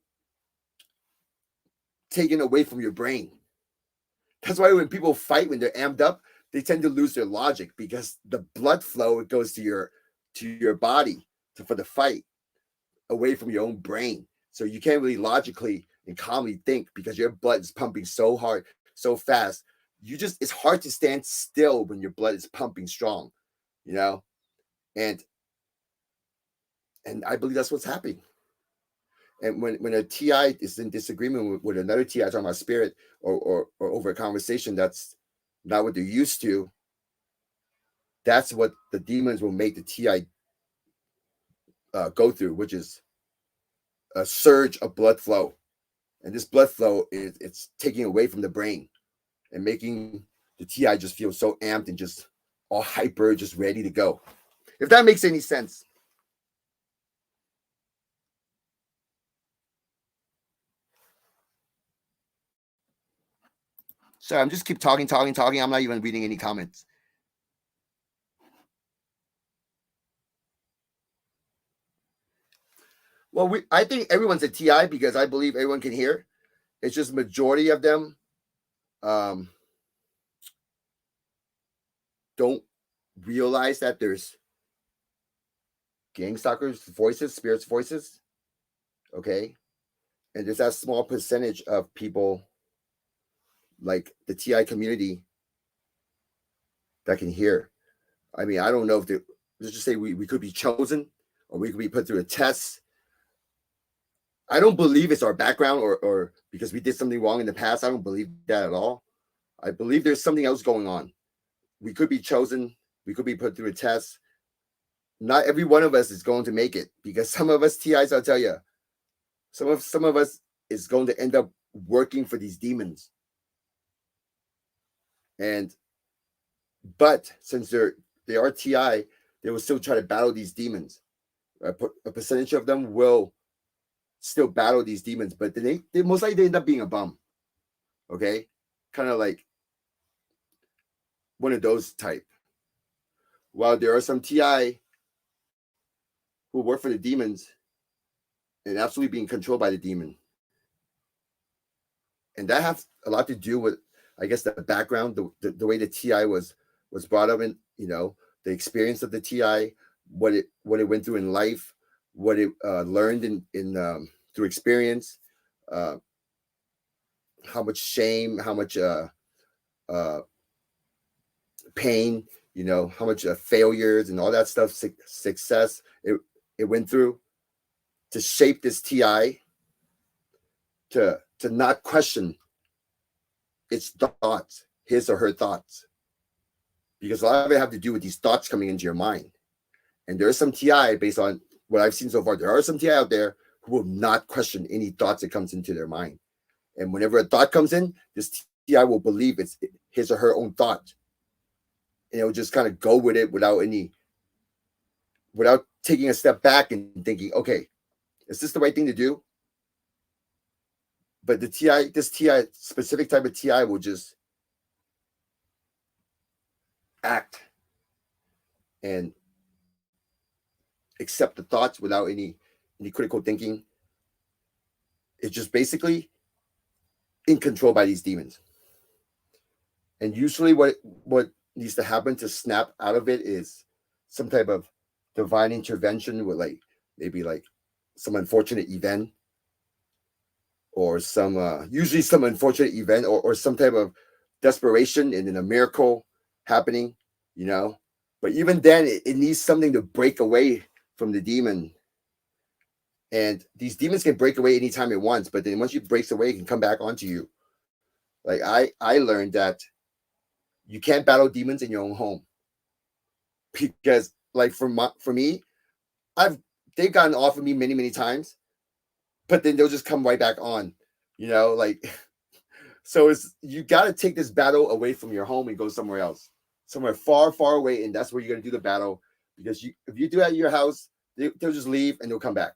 taken away from your brain. That's why when people fight, when they're amped up, they tend to lose their logic, because the blood flow, it goes to your body for the fight, away from your own brain. So you can't really logically and calmly think, because your blood is pumping so hard, so fast. It's hard to stand still when your blood is pumping strong, and I believe that's what's happening. And when a TI is in disagreement with another TI talking about spirit, or over a conversation that's not what they're used to, that's what the demons will make the TI go through, which is a surge of blood flow. And this blood flow it's taking away from the brain, and making the TI just feel so amped and just all hyper, just ready to go. If that makes any sense. Sorry, I'm just keep talking. I'm not even reading any comments. Well, I think everyone's a TI, because I believe everyone can hear. It's just majority of them um, don't realize that there's gang stalkers' voices, spirits' voices. Okay, and there's that small percentage of people, like the TI community, that can hear. I mean, I don't know if let's just say we could be chosen, or we could be put through a test. I don't believe it's our background, or because we did something wrong in the past. I don't believe that at all. I believe there's something else going on. We could be chosen. We could be put through a test. Not every one of us is going to make it, because some of us TIs, I'll tell you, some of us is going to end up working for these demons. And but since they are TI, they will still try to battle these demons. A percentage of them will still battle these demons, but they most likely end up being a bum. Okay, kind of like one of those type. While there are some TI who work for the demons and absolutely being controlled by the demon, and that has a lot to do with, I guess, the background, the way the TI was brought up in, the experience of the TI, what it went through in life, what it learned in through experience, uh, how much shame, how much uh, pain, how much failures and all that stuff, success it went through to shape this TI to not question its thoughts, his or her thoughts, because a lot of it have to do with these thoughts coming into your mind. And there is some TI, based on what I've seen so far, there are some TI out there who will not question any thoughts that comes into their mind. And whenever a thought comes in, this TI will believe it's his or her own thought, and it will just kind of go with it without taking a step back and thinking, okay, is this the right thing to do? But this TI, specific type of TI, will just act and accept the thoughts without any critical thinking. It's just basically in control by these demons. And usually what needs to happen to snap out of it is some type of divine intervention, with maybe some unfortunate event, or some usually some unfortunate event, or some type of desperation, and then a miracle happening, you know. But even then, it needs something to break away from the demon. And these demons can break away anytime it wants, but then once it breaks away, it can come back onto you. Like I learned that you can't battle demons in your own home, because like for me, I've they've gotten off of me many times, but then they'll just come right back on, like so it's you got to take this battle away from your home and go somewhere else, somewhere far away, and that's where you're gonna do the battle, because if you do it at your house, they'll just leave and they'll come back.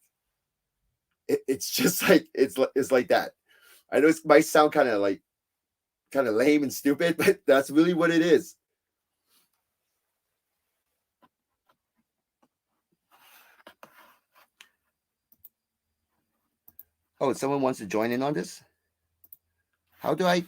It's just like it's like that. I know it might sound kind of lame and stupid, but that's really what it is. Oh, someone wants to join in on this? How do I?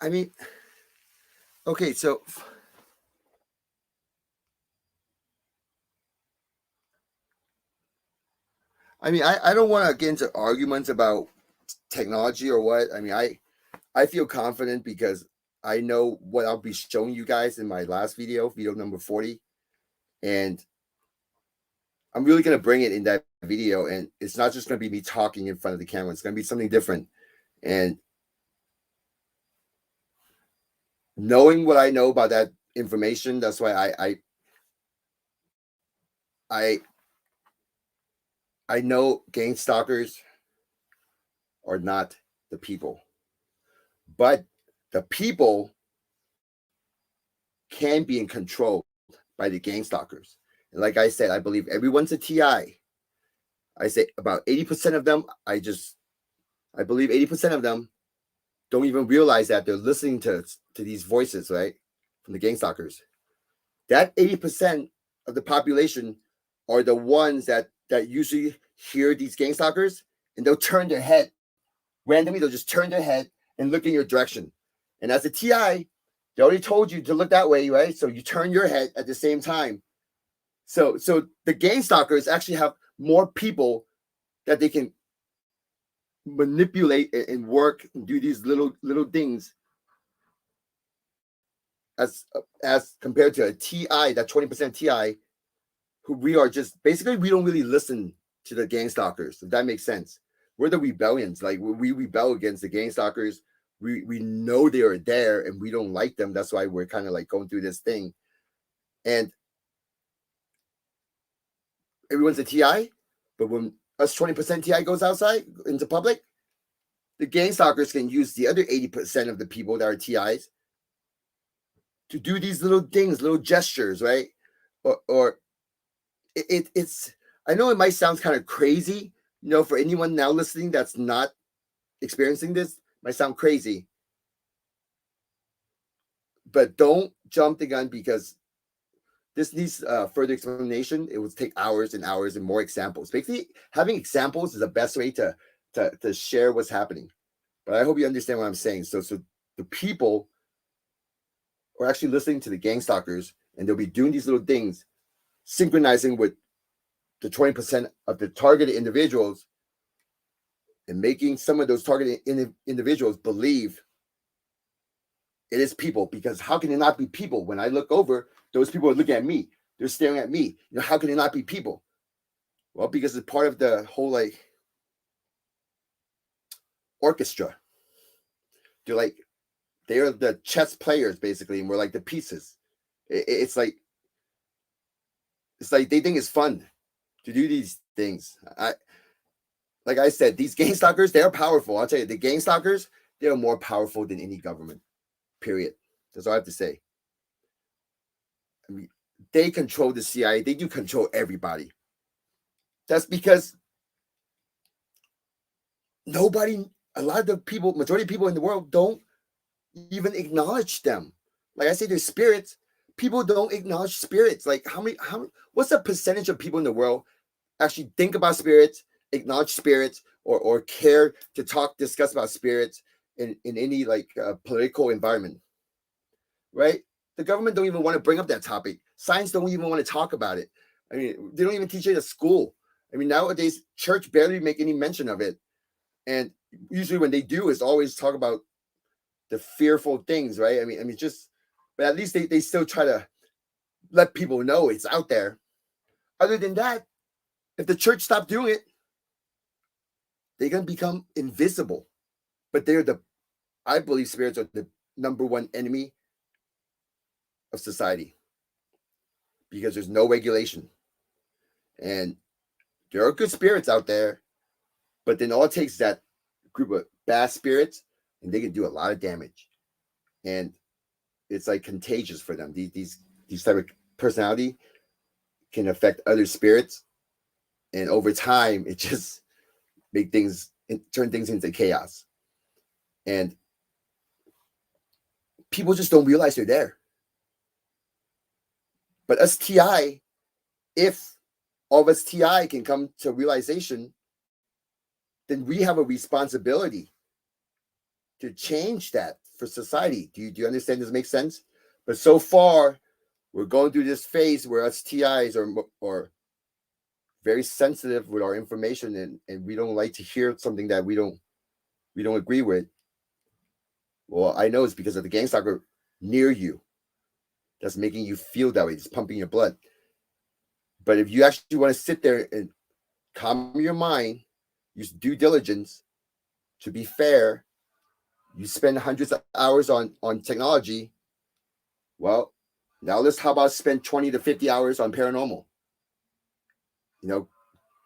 I mean, okay, so I don't want to get into arguments about technology or what. I mean, I feel confident because I know what I'll be showing you guys in my last video number 40, and I'm really gonna bring it in that video. And it's not just gonna be me talking in front of the camera. It's gonna be something different. And knowing what I know about that information, that's why I I know gang stalkers are not the people, but the people can be in control by the gang stalkers. And like I said, I believe everyone's a TI. I say about 80% of them, I believe 80% of them don't even realize that they're listening to these voices, right? From the gang stalkers. That 80% of the population are the ones that usually hear these gang stalkers, and they'll turn their head randomly. They'll just turn their head and look in your direction. And as a TI, they already told you to look that way, right? So you turn your head at the same time. So the gang stalkers actually have more people that they can manipulate and work and do these little things as compared to a TI, that 20% TI, who we are just basically we don't really listen to the gang stalkers, if that makes sense. We're the rebellions, like we rebel against the gang stalkers. We know they are there and we don't like them. That's why we're kind of like going through this thing. And everyone's a TI, but when us 20% TI goes outside into public, the gang stalkers can use the other 80% of the people that are TIs to do these little things, little gestures, right? Or it's I know it might sound kind of crazy, for anyone now listening that's not experiencing this, might sound crazy. But don't jump the gun, because this needs further explanation. It will take hours and hours and more examples. Basically, having examples is the best way to share what's happening. But I hope you understand what I'm saying. So the people are actually listening to the gang stalkers, and they'll be doing these little things, synchronizing with the 20% of the targeted individuals, and making some of those targeted individuals believe it is people. Because how can it not be people? When I look over, those people are looking at me. They're staring at me. How can it not be people? Well, because it's part of the whole orchestra. They're the chess players basically, and we're like the pieces. It's like they think it's fun to do these things. Like I said, these gang stalkers, they're powerful. I'll tell you, the gang stalkers, they're more powerful than any government. Period. That's all I have to say. I mean, they control the CIA. They do control everybody. That's because a lot of the people, majority of people in the world don't even acknowledge them. Like I say, they're spirits. People don't acknowledge spirits. Like what's the percentage of people in the world actually think about spirits, acknowledge spirits, or care to discuss about spirits in any political environment? right? The government don't even want to bring up that topic. Science don't even want to talk about it. I mean, they don't even teach it at school. I mean, nowadays, church barely make any mention of it. And usually when they do, is always talk about the fearful things, right? Just, but at least they still try to let people know it's out there. Other than that, if the church stopped doing it, they're going to become invisible. But I believe spirits are the number one enemy of society because there's no regulation. And there are good spirits out there, but then all it takes is that group of bad spirits and they can do a lot of damage. And it's like contagious for them. These type of personality can affect other spirits, and over time, it just turn things into chaos. And people just don't realize they're there. But us TI, if all of us TI can come to realization, then we have a responsibility to change that for society. Do you understand? Does it make sense? But so far, we're going through this phase where us TIs are very sensitive with our information, and we don't like to hear something that we don't agree with. Well, I know it's because of the gang stalker near you that's making you feel that way. It's pumping your blood. But if you actually want to sit there and calm your mind, use due diligence to be fair, you spend hundreds of hours on technology. Well, now let's how about spend 20 to 50 hours on paranormal? You know,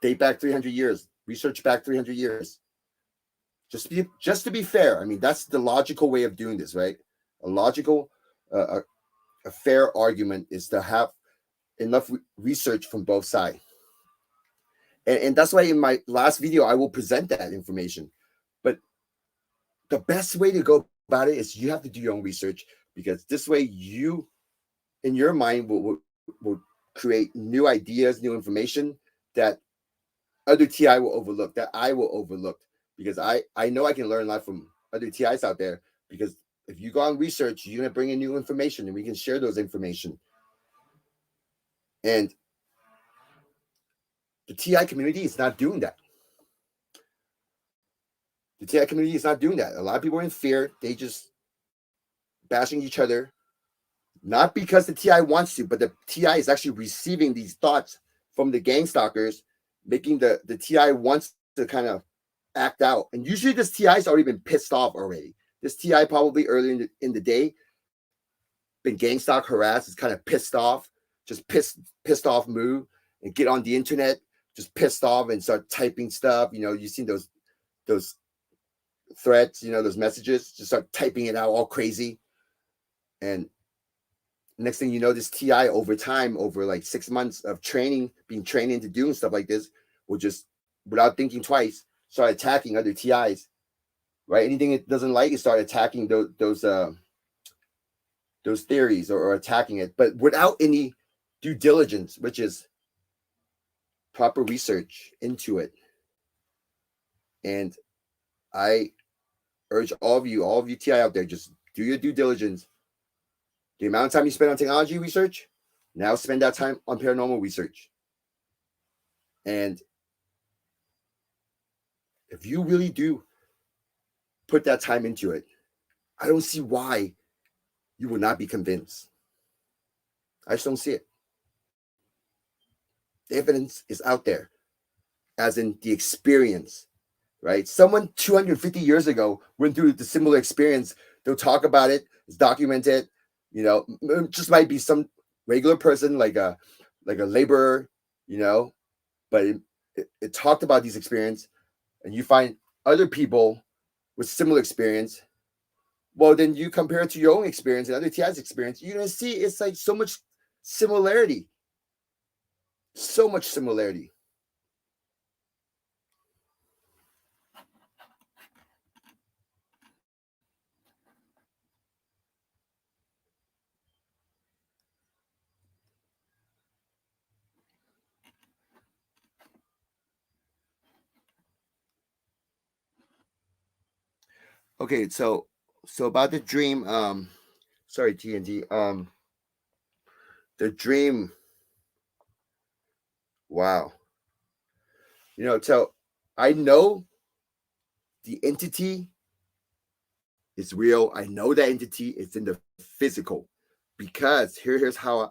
date back 300 years, research back 300 years. Just to be fair, I mean that's the logical way of doing this, right? A logical, a fair argument is to have enough research from both sides, and that's why in my last video I will present that information. But the best way to go about it is you have to do your own research, because this way you, in your mind, will create new ideas, new information that other TI will overlook, that I will overlook, because I know I can learn a lot from other TIs out there. Because if you go on research, you're gonna bring in new information, and we can share those information. And the TI community is not doing that. The TI community is not doing that. A lot of people are in fear. They just bashing each other, not because the TI wants to, but the TI is actually receiving these thoughts from the gang stalkers, making the TI wants to kind of act out. And usually this TI's already been pissed off already. This TI probably early in the day been gang stalk harassed, is kind of pissed off, just pissed off mood, and get on the internet, just pissed off and start typing stuff. You've seen those threats, those messages, just start typing it out all crazy. And next thing you know, this TI over time, over like 6 months of training, being trained into doing stuff like this, will just, without thinking twice, start attacking other TIs, right? Anything it doesn't like, it start attacking those theories, or attacking it, but without any due diligence, which is proper research into it. And I urge all of you TI out there, just do your due diligence. The amount of time you spend on technology research, now spend that time on paranormal research. And if you really do put that time into it, I don't see why you will not be convinced. I just don't see it. The evidence is out there, as in the experience, right? Someone 250 years ago went through the similar experience. They'll talk about it. It's documented. It just might be some regular person, like a laborer, you know, but it talked about these experience, and you find other people with similar experience. Well, then you compare it to your own experience and other TI's experience, you're gonna see it's like similarity, so much similarity. Okay, so about the dream. sorry, TNT. The dream. Wow. So I know the entity is real. I know that entity is in the physical, because here's how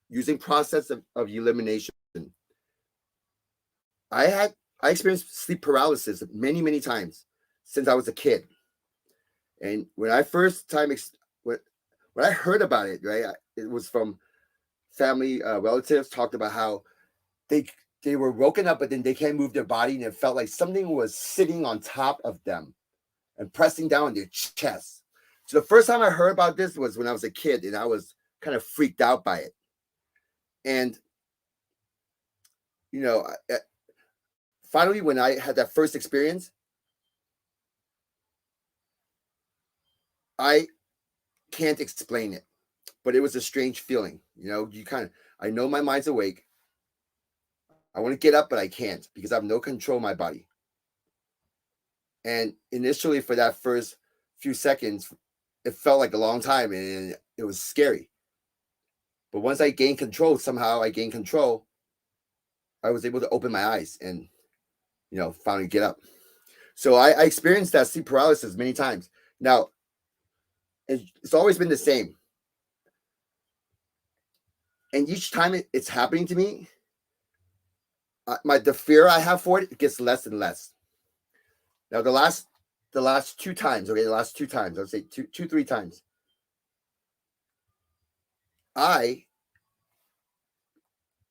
using process of elimination. I experienced sleep paralysis many times since I was a kid. And when I first time when I heard about it, right, it was from family relatives talked about how they they were woken up, but then they can't move their body, and it felt like something was sitting on top of them and pressing down on their chest. So the first time I heard about this was when I was a kid, and I was kind of freaked out by it. And you know, finally, when I had that first experience, I can't explain it, but it was a strange feeling. You kind of, I know my mind's awake. I want to get up, but I can't because I have no control of my body. And initially, for that first few seconds, it felt like a long time, and it was scary. But once I gained control, somehow I gained control, I was able to open my eyes and, finally get up. So I experienced that sleep paralysis many times. Now, it's always been the same. And each time it's happening to me, the fear I have for it gets less and less. Now, the last two times, okay, I would say two, 3 times, my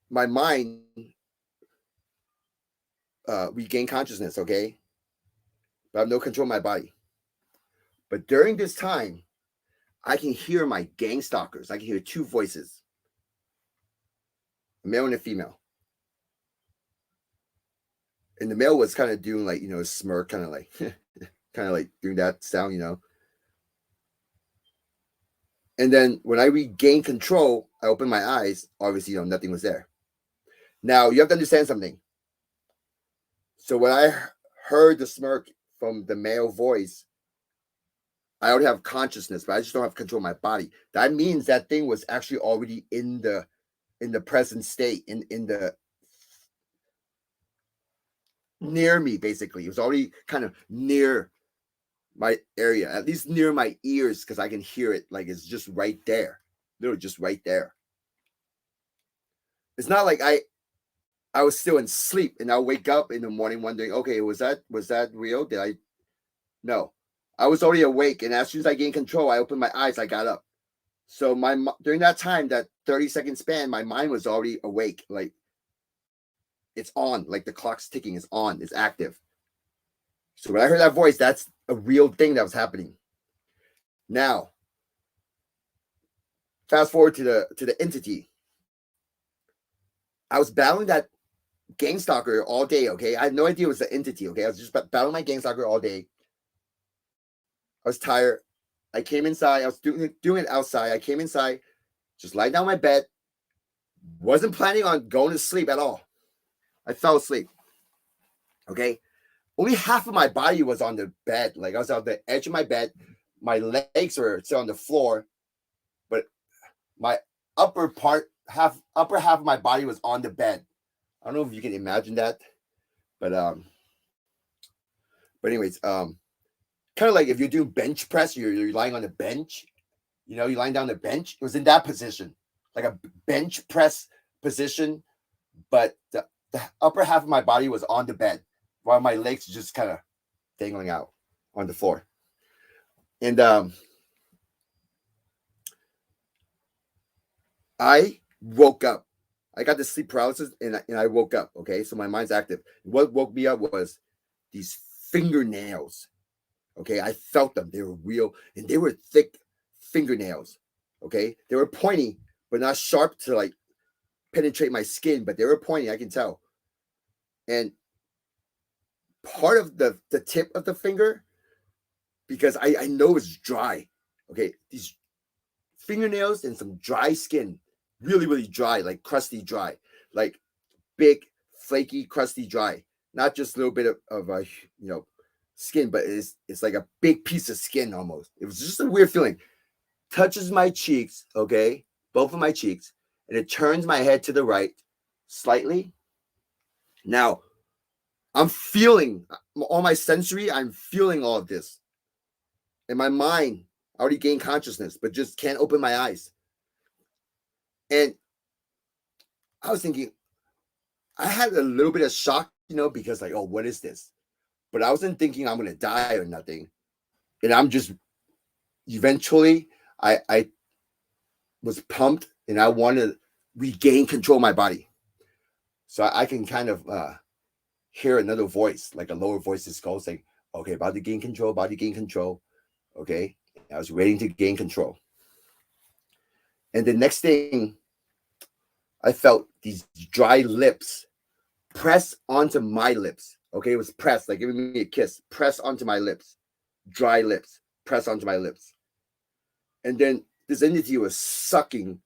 mind regained consciousness, okay, but I have no control of my body. But during this time, I can hear my gang stalkers. I can hear 2 voices, a male and a female. And the male was kind of doing like, a smirk, kind of like, kind of like doing that sound, And then when I regained control, I opened my eyes. Obviously, nothing was there. Now, you have to understand something. So when I heard the smirk from the male voice, I already have consciousness, but I just don't have control of my body. That means that thing was actually already in the present state, in the near me, basically. It was already kind of near my area, at least near my ears, because I can hear it. Like it's just right there, literally just right there. It's not like I was still in sleep and I'll wake up in the morning wondering, okay, was that real? Did I? No, I was already awake, and as soon as I gained control, I opened my eyes, I got up. So during that time, that 30-second span, my mind was already awake, like it's on, like the clock's ticking, it's on, it's active. So when I heard that voice, that's a real thing that was happening. Now, fast forward to the entity. I was battling that gang stalker all day, okay? I had no idea it was the entity, okay? I was just battling my gang stalker all day. I was tired. I came inside. I was doing it outside. I came inside, just lied down my bed. Wasn't planning on going to sleep at all. I fell asleep, okay? Only half of my body was on the bed. Like I was on the edge of my bed. My legs were still on the floor, but my upper half of my body was on the bed. I don't know if you can imagine that, but anyways, kind of like if you're doing bench press, you're lying on the bench, you're lying down the bench. It was in that position, like a bench press position, but the upper half of my body was on the bed, while my legs just kind of dangling out on the floor. And I woke up. I got the sleep paralysis, and I woke up. Okay, so my mind's active. What woke me up was these fingernails. Okay, I felt them. They were real, and they were thick fingernails. Okay, they were pointy, but not sharp to like penetrate my skin, but they were pointy. I can tell. And part of the tip of the finger, because I know it's dry. Okay, these fingernails and some dry skin, really dry, like crusty dry, like big, flaky, crusty dry. Not just a little bit of skin, but it's like a big piece of skin almost. It was just a weird feeling. touches my cheeks, okay, both of my cheeks, and it turns my head to the right slightly. Now, I'm feeling all my sensory, I'm feeling all of this. In my mind, I already gained consciousness, but just can't open my eyes. And I was thinking, I had a little bit of shock, because like, oh, what is this? But I wasn't thinking I'm gonna die or nothing. And I'm just eventually I was pumped and I wanted to regain control of my body. So I can kind of hear another voice, like a lower voice is called saying, okay, about to gain control, about to gain control. Okay. And I was waiting to gain control. And the next thing I felt these dry lips press onto my lips. Okay, it was pressed, like giving me a kiss, press onto my lips, dry lips, press onto my lips. And then this entity was sucking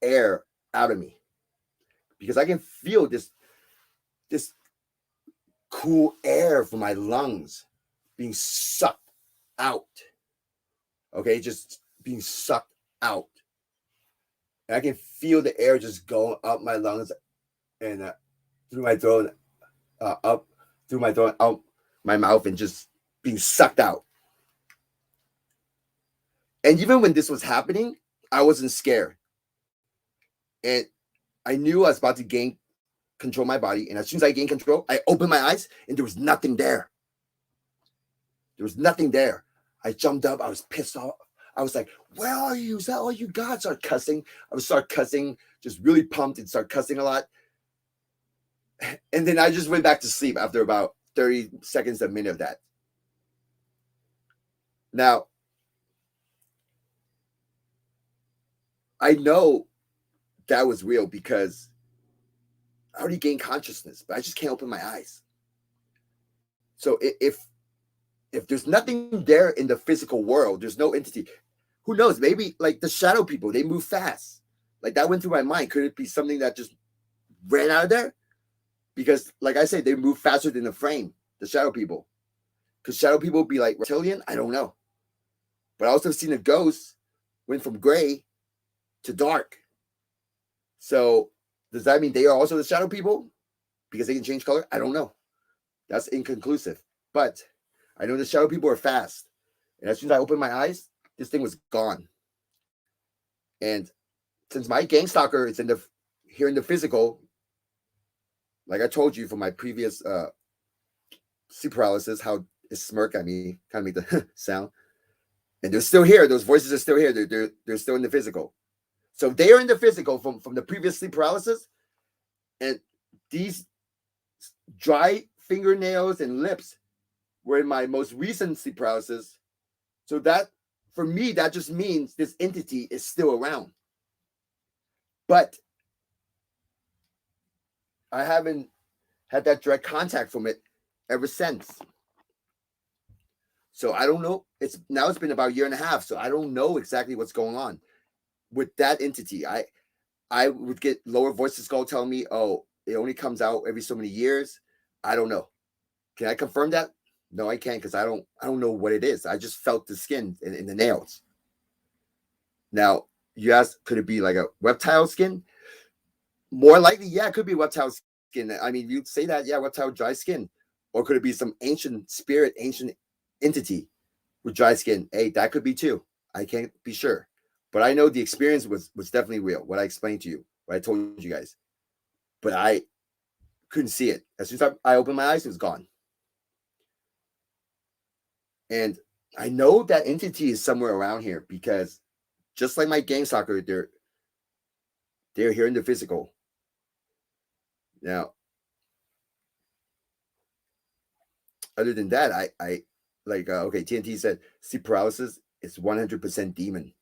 air out of me because I can feel this cool air from my lungs being sucked out. Okay, just being sucked out. And I can feel the air just going up my lungs and through my throat, up through my throat, out my mouth, and just being sucked out. And even when this was happening, I wasn't scared. And I knew I was about to gain control of my body. And as soon as I gained control, I opened my eyes and there was nothing there. There was nothing there. I jumped up. I was pissed off. I was like, where are you? Is that all you got? Start cussing. I would start cussing, just really pumped and start cussing a lot. And then I just went back to sleep after about 30 seconds, a minute of that. Now, I know that was real because I already gained consciousness, but I just can't open my eyes. So if there's nothing there in the physical world, there's no entity. Who knows? Maybe like the shadow people, they move fast. Like that went through my mind. Could it be something that just ran out of there? Because, like I said, they move faster than the frame, the shadow people. Could shadow people be like reptilian? I don't know. But I also seen a ghost went from gray to dark. So does that mean they are also the shadow people? Because they can change color? I don't know. That's inconclusive. But I know the shadow people are fast. And as soon as I opened my eyes, this thing was gone. And since my gang stalker is here in the physical, like I told you from my previous sleep paralysis, how it smirk at me, kind of make the sound. And they're still here. Those voices are still here. They're still in the physical. So they are in the physical from the previous sleep paralysis. And these dry fingernails and lips were in my most recent sleep paralysis. So that, for me, that just means this entity is still around. But I haven't had that direct contact from it ever since. So I don't know. It's been about a year and a half. So I don't know exactly what's going on with that entity. I would get lower voices go telling me, oh, it only comes out every so many years. I don't know. Can I confirm that? No, I can't because I don't know what it is. I just felt the skin in the nails. Now, you asked, could it be like a reptile skin? More likely, yeah, it could be reptile skin. I mean, you'd say that, yeah, reptile dry skin. Or could it be some ancient spirit, ancient entity with dry skin? Hey, that could be too. I can't be sure. But I know the experience was definitely real. What I explained to you, what I told you guys. But I couldn't see it. As soon as I opened my eyes, it was gone. And I know that entity is somewhere around here because just like my gang stalker, they're here in the physical. Now, other than that, I like okay, TNT said sleep paralysis is 100% demon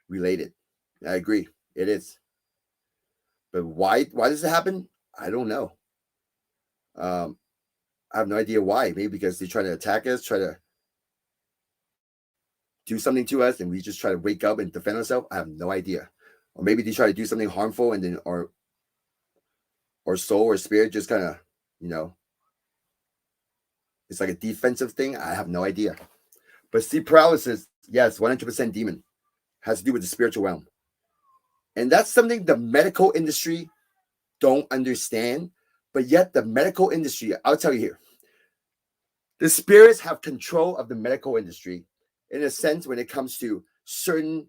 related. I agree, it is. But why does it happen? I don't know. I have no idea why. Maybe because they try to attack us, try to do something to us, and we just try to wake up and defend ourselves. I have no idea. Or maybe they try to do something harmful, and then our soul or spirit just kind of, it's like a defensive thing. I have no idea. But sleep paralysis, yes, 100% demon. has to do with the spiritual realm. And that's something the medical industry don't understand. But yet the medical industry, I'll tell you here, the spirits have control of the medical industry in a sense when it comes to certain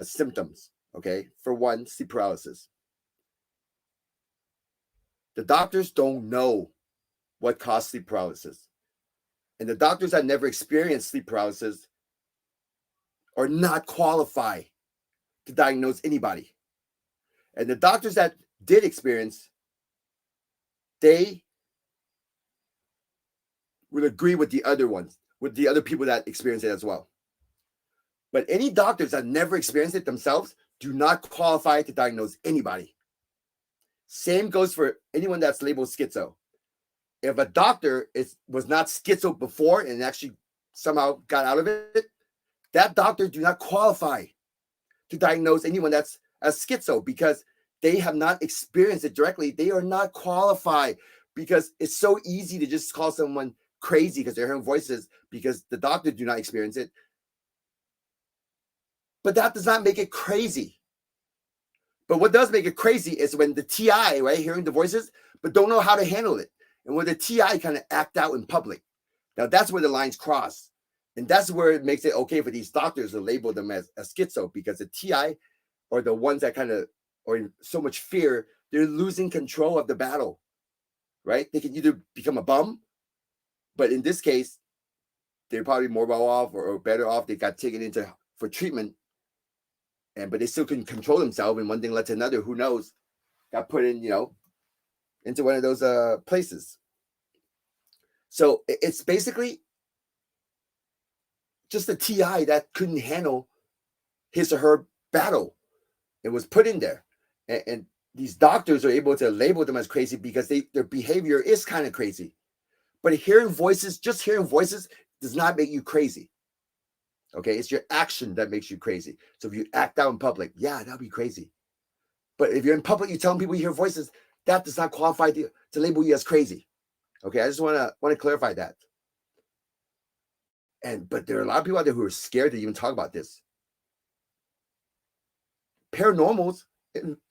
symptoms. Okay, for one, sleep paralysis. The doctors don't know what caused sleep paralysis, and the doctors that never experienced sleep paralysis are not qualified to diagnose anybody. And the doctors that did experience, they would agree with the other ones, with the other people that experience it as well. But any doctors that never experienced it themselves do not qualify to diagnose anybody. Same goes for anyone that's labeled schizo. If a doctor was not schizo before and actually somehow got out of it, that doctor do not qualify to diagnose anyone that's a schizo because they have not experienced it directly. They are not qualified because it's so easy to just call someone crazy because they're hearing voices because the doctor do not experience it. But that does not make it crazy. But what does make it crazy is when the TI, right, hearing the voices, but don't know how to handle it. And when the TI kind of act out in public. Now, that's where the lines cross. And that's where it makes it okay for these doctors to label them as schizo because the TI are the ones that kind of are in so much fear, they're losing control of the battle, right? They can either become a bum, but in this case, they're probably more well off or better off. They got taken into for treatment, but they still can control themselves, and one thing led to another. Who knows? Got put in, into one of those places. So it's basically just a TI that couldn't handle his or her battle. It was put in there, and these doctors are able to label them as crazy because their behavior is kind of crazy. But just hearing voices does not make you crazy. Okay, it's your action that makes you crazy. So if you act out in public, yeah, that'll be crazy. But if you're in public, you're telling people you hear voices, that does not qualify to label you as crazy. Okay, I just want to clarify that. But there are a lot of people out there who are scared to even talk about this. Paranormals,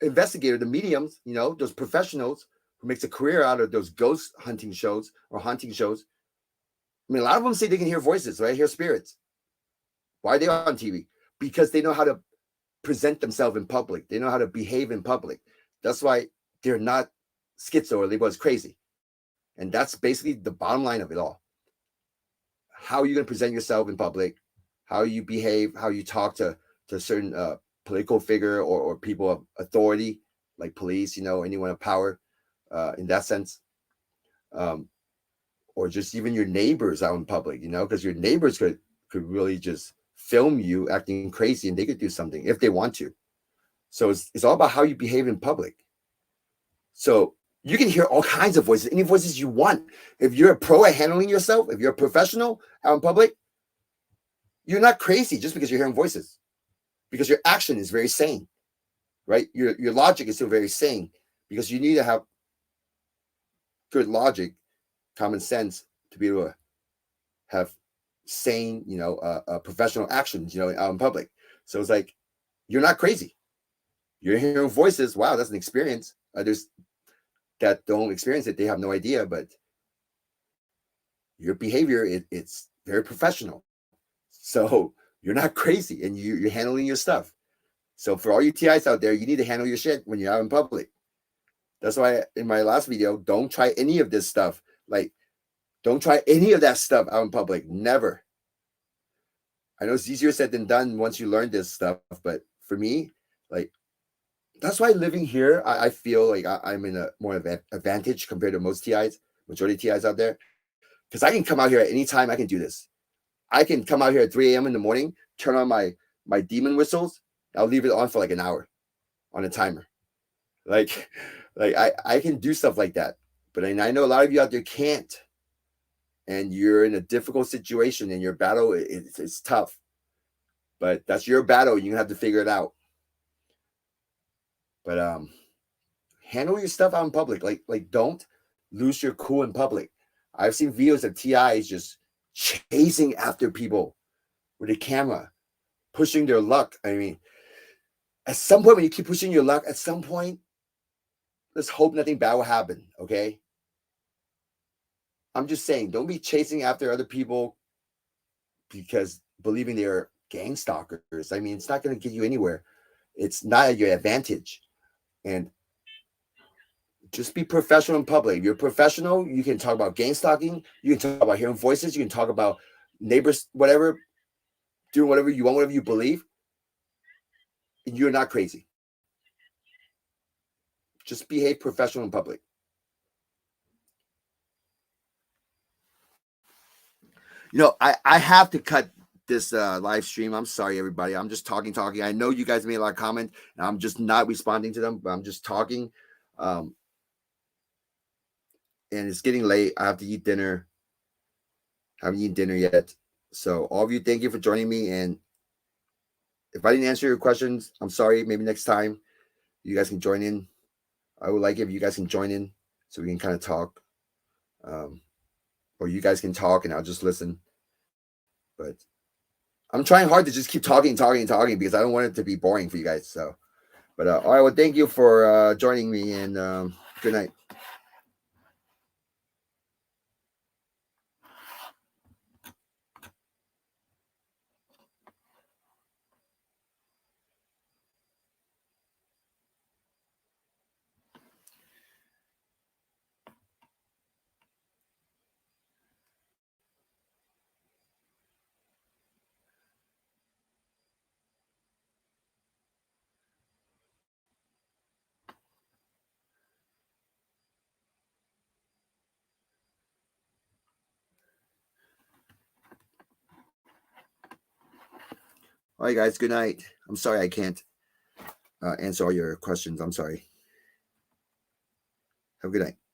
investigators, the mediums, those professionals who makes a career out of those ghost hunting shows or haunting shows. I mean, a lot of them say they can hear voices, right? Hear spirits. Why are they on TV? Because they know how to present themselves in public. They know how to behave in public. That's why they're not schizo or labeled as crazy. And that's basically the bottom line of it all. How are you going to present yourself in public? How you behave, how you talk to a certain political figure or people of authority, like police, anyone of power in that sense. Or just even your neighbors out in public, because your neighbors could really just film you acting crazy and they could do something if they want to. So it's all about how you behave in public. So you can hear all kinds of voices, any voices you want. If you're a pro at handling yourself, if you're a professional out in public, you're not crazy just because you're hearing voices, because your action is very sane, right? Your logic is still very sane because you need to have good logic, common sense to be able to have sane, professional actions, out in public. So it's like, you're not crazy. You're hearing voices. Wow, that's an experience. Others that don't experience it, they have no idea, but your behavior, it's very professional. So you're not crazy and you're handling your stuff. So for all you TIs out there, you need to handle your shit when you're out in public. That's why in my last video, don't try any of this stuff. Like, don't try any of that stuff out in public. Never. I know it's easier said than done once you learn this stuff, but for me, like, that's why living here, I feel like I'm in a more of an advantage compared to most TIs, majority TIs out there, because I can come out here at any time. I can do this. I can come out here at 3 a.m. in the morning, turn on my demon whistles. I'll leave it on for like an hour on a timer. Like I can do stuff like that. But I know a lot of you out there can't. And you're in a difficult situation and your battle, it's tough. But that's your battle. You're going to have to figure it out. But handle your stuff out in public. Like don't lose your cool in public. I've seen videos of TIs just chasing after people with a camera, pushing their luck. I mean, at some point, when you keep pushing your luck, at some point, let's hope nothing bad will happen. Okay. I'm just saying, don't be chasing after other people because believing they're gang stalkers. I mean, it's not going to get you anywhere. It's not at your advantage. And just be professional in public. If you're professional, you can talk about gang stalking. You can talk about hearing voices. You can talk about neighbors, whatever, doing whatever you want, whatever you believe. And you're not crazy. Just behave professional in public. I have to cut this live stream. I'm sorry, everybody. I'm just talking. I know you guys made a lot of comments, and I'm just not responding to them, but I'm just talking. And it's getting late. I have to eat dinner. I haven't eaten dinner yet. So all of you, thank you for joining me. And if I didn't answer your questions, I'm sorry. Maybe next time you guys can join in. I would like if you guys can join in so we can kind of talk. Or you guys can talk and I'll just listen. But I'm trying hard to just keep talking because I don't want it to be boring for you guys. So, but all right. Well, thank you for joining me, and good night. All right, guys. Good night. I'm sorry I can't answer all your questions. I'm sorry. Have a good night.